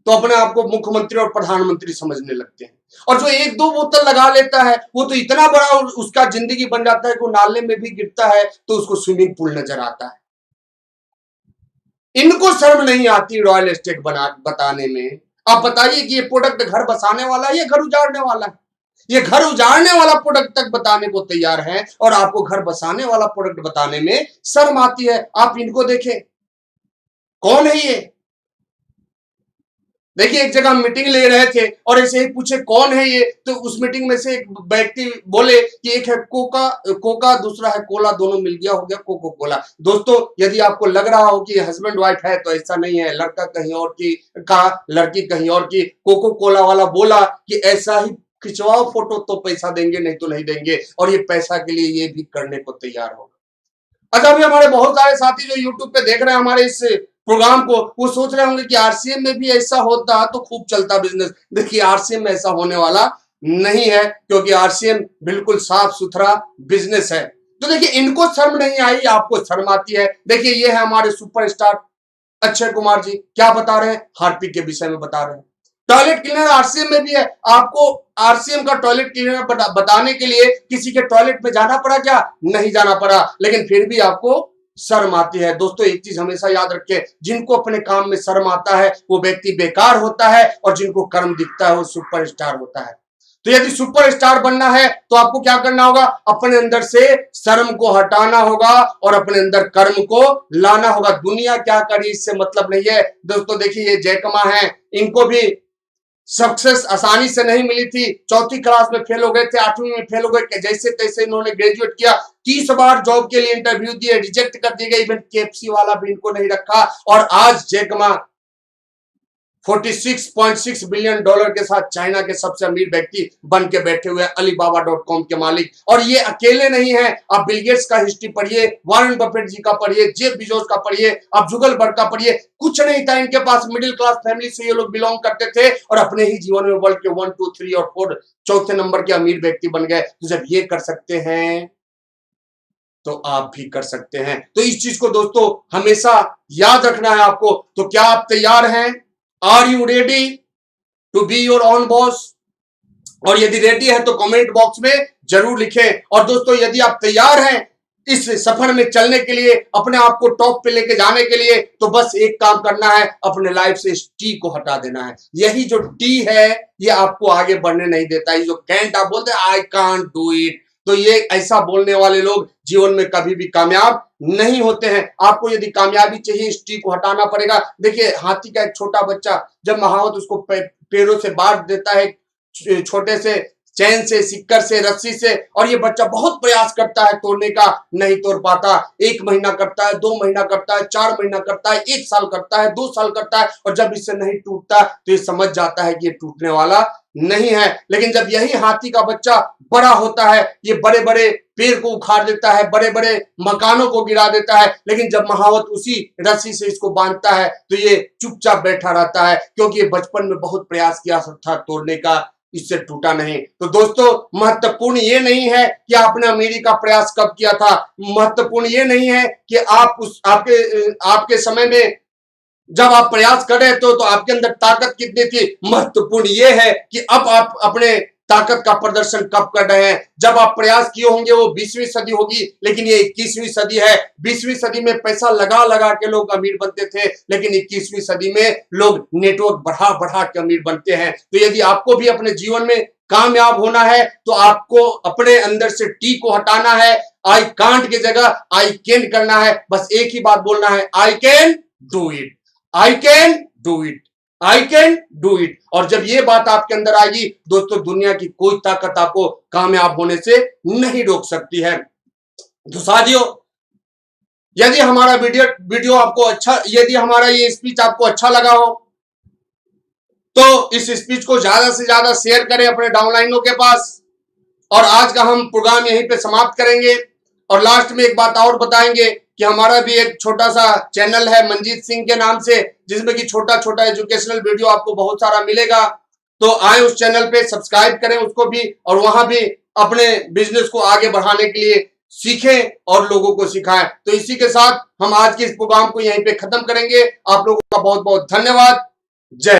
तो अपने आप को मुख्यमंत्री और प्रधानमंत्री समझने लगते हैं। और जो 1-2 बोतल लगा लेता है वो तो इतना बड़ा उसका जिंदगी बन जाता है कि वो नाले में भी गिरता है तो उसको स्विमिंग पूल नजर आता है। इनको शर्म नहीं आती रॉयल स्टेग बताने में। आप बताइए कि ये प्रोडक्ट घर बसाने वाला है या घर उजाड़ने वाला है? ये घर उजाड़ने वाला प्रोडक्ट तक बताने को तैयार है और आपको घर बसाने वाला प्रोडक्ट बताने में शर्म आती है। आप इनको देखें, कौन है ये? देखिए एक जगह मीटिंग ले रहे थे और ऐसे ही पूछे कौन है ये, तो उस मीटिंग में से एक व्यक्ति बोले कि एक है कोका दूसरा है कोला, दोनों मिल गया हो गया कोको कोला। दोस्तों यदि आपको लग रहा हो कि हस्बैंड वाइफ है तो ऐसा नहीं है, लड़का कहीं और की का, लड़की कहीं और की। कोको कोला वाला बोला कि ऐसा ही खिंचवाओ फोटो तो पैसा देंगे, नहीं तो नहीं देंगे, और ये पैसा के लिए ये भी करने को तैयार होगा। अच्छा, अभी हमारे बहुत सारे साथी जो यूट्यूब पे देख रहे हैं हमारे इस प्रोग्राम को, वो सोच रहे होंगे कि आरसीएम में भी ऐसा होता तो खूब चलता बिजनेस। देखिए आरसीएम में ऐसा होने वाला नहीं है, क्योंकि आरसीएम बिल्कुल साफ सुथरा बिजनेस है। तो देखिए इनको शर्म नहीं आई, आपको शर्म आती है। देखिए ये है हमारे सुपरस्टार अक्षय कुमार जी, क्या बता रहे हैं, हार्पिक के विषय में बता रहे हैं। टॉयलेट क्लीनर आरसीएम में भी है। आपको आरसीएम का टॉयलेट क्लीनर बताने के लिए किसी के टॉयलेट में जाना पड़ा क्या? नहीं जाना पड़ा, लेकिन फिर भी आपको शर्म आती है। दोस्तों एक चीज हमेशा याद रखें, जिनको अपने काम में शर्म आता है वो व्यक्ति बेकार होता है, और जिनको कर्म दिखता है वो सुपरस्टार होता है। तो यदि सुपरस्टार बनना है तो आपको क्या करना होगा, अपने अंदर से शर्म को हटाना होगा और अपने अंदर कर्म को लाना होगा। दुनिया क्या करी इससे मतलब नहीं है। दोस्तों देखिए ये जैकमा है, इनको भी सक्सेस आसानी से नहीं मिली थी। 4th क्लास में फेल हो गए थे, 8वीं में फेल हो गए, जैसे तैसे इन्होंने ग्रेजुएट किया। 30 बार जॉब के लिए इंटरव्यू दिए, रिजेक्ट कर दिए गए, इवन केएफसी वाला भी इनको नहीं रखा। और आज जैकमा $46.6 बिलियन के साथ चाइना के सबसे अमीर व्यक्ति बन के बैठे हुए Alibaba.com के मालिक। और ये अकेले नहीं है, आप बिल गेट्स का हिस्ट्री पढ़िए, वॉरेन बफेट जी का पढ़िए, जेफ बेजोस का पढ़िए, आप जुगलबर्ग का पढ़िए। कुछ नहीं था इनके पास, मिडिल क्लास फैमिली से ये लोग बिलोंग करते थे और अपने ही जीवन में वर्ल्ड के 1, 2, 3 और 4 चौथे नंबर के अमीर व्यक्ति बन गए। तो जब ये कर सकते हैं तो आप भी कर सकते हैं। तो इस चीज को दोस्तों हमेशा याद रखना है आपको। तो क्या आप तैयार हैं? Are you ready to be your own boss? और यदि रेडी है तो कमेंट बॉक्स में जरूर लिखें। और दोस्तों यदि आप तैयार हैं इस सफर में चलने के लिए, अपने आप को टॉप पे लेके जाने के लिए, तो बस एक काम करना है, अपने लाइफ से इस टी को हटा देना है। यही जो टी है ये आपको आगे बढ़ने नहीं देता। ये जो कैंट आप बोलते हैं आई कांट डू इट, तो ये ऐसा बोलने वाले लोग जीवन में कभी भी कामयाब नहीं होते हैं। आपको यदि कामयाबी चाहिए इस टी को हटाना पड़ेगा। देखिए हाथी का एक छोटा बच्चा जब महावत उसको पैरों से बांध देता है, छोटे से चैन से, सिक्कर से, रस्सी से, और ये बच्चा बहुत प्रयास करता है तोड़ने का, नहीं तोड़ पाता। 1 महीना करता है, 2 महीना करता है, 4 महीना करता है, 1 साल करता है, 2 साल करता है, और जब इससे नहीं टूटता तो ये समझ जाता है कि ये टूटने वाला नहीं है। लेकिन जब यही हाथी का बच्चा बड़ा होता है, ये बड़े बड़े पेड़ को उखाड़ देता है, बड़े बड़े मकानों को गिरा देता है, लेकिन जब महावत उसी रस्सी से इसको बांधता है तो ये चुपचाप बैठा रहता है, क्योंकि ये बचपन में बहुत प्रयास किया था तोड़ने का, इससे टूटा नहीं। तो दोस्तों महत्वपूर्ण ये नहीं है कि आपने अमीरी का प्रयास कब किया था, महत्वपूर्ण ये नहीं है कि आप आपके समय में जब आप प्रयास कर रहे थे तो आपके अंदर ताकत कितनी थी। महत्वपूर्ण ये है कि अब आप अपने ताकत का प्रदर्शन कब कर रहे हैं। जब आप प्रयास किए होंगे वो 20वीं सदी होगी, लेकिन ये 21वीं सदी है। 20वीं सदी में पैसा लगा लगा के लोग अमीर बनते थे, लेकिन 21वीं सदी में लोग नेटवर्क बढ़ा बढ़ा के अमीर बनते हैं। तो यदि आपको भी अपने जीवन में कामयाब होना है तो आपको अपने अंदर से टी को हटाना है। आई कांट की जगह आई कैन करना है। बस एक ही बात बोलना है, I can do it, I can do it, I can do it. और जब ये बात आपके अंदर आएगी दोस्तों, दुनिया की कोई ताकत आपको कामयाब होने से नहीं रोक सकती है। तो साथियों यदि हमारा वीडियो आपको अच्छा, यदि हमारा ये स्पीच आपको अच्छा लगा हो तो इस स्पीच को ज्यादा से ज्यादा शेयर करें अपने डाउनलाइनों के पास। और आज का हम प्रोग्राम यहीं पे समाप्त करेंगे और लास्ट में एक बात और बताएंगे कि हमारा भी एक छोटा सा चैनल है मंजीत सिंह के नाम से, जिसमें कि छोटा छोटा एजुकेशनल वीडियो आपको बहुत सारा मिलेगा। तो आए उस चैनल पे, सब्सक्राइब करें उसको भी, और वहां भी अपने बिजनेस को आगे बढ़ाने के लिए सीखें और लोगों को सिखाएं। तो इसी के साथ हम आज के इस प्रोग्राम को यहीं पे खत्म करेंगे। आप लोगों का बहुत बहुत धन्यवाद। जय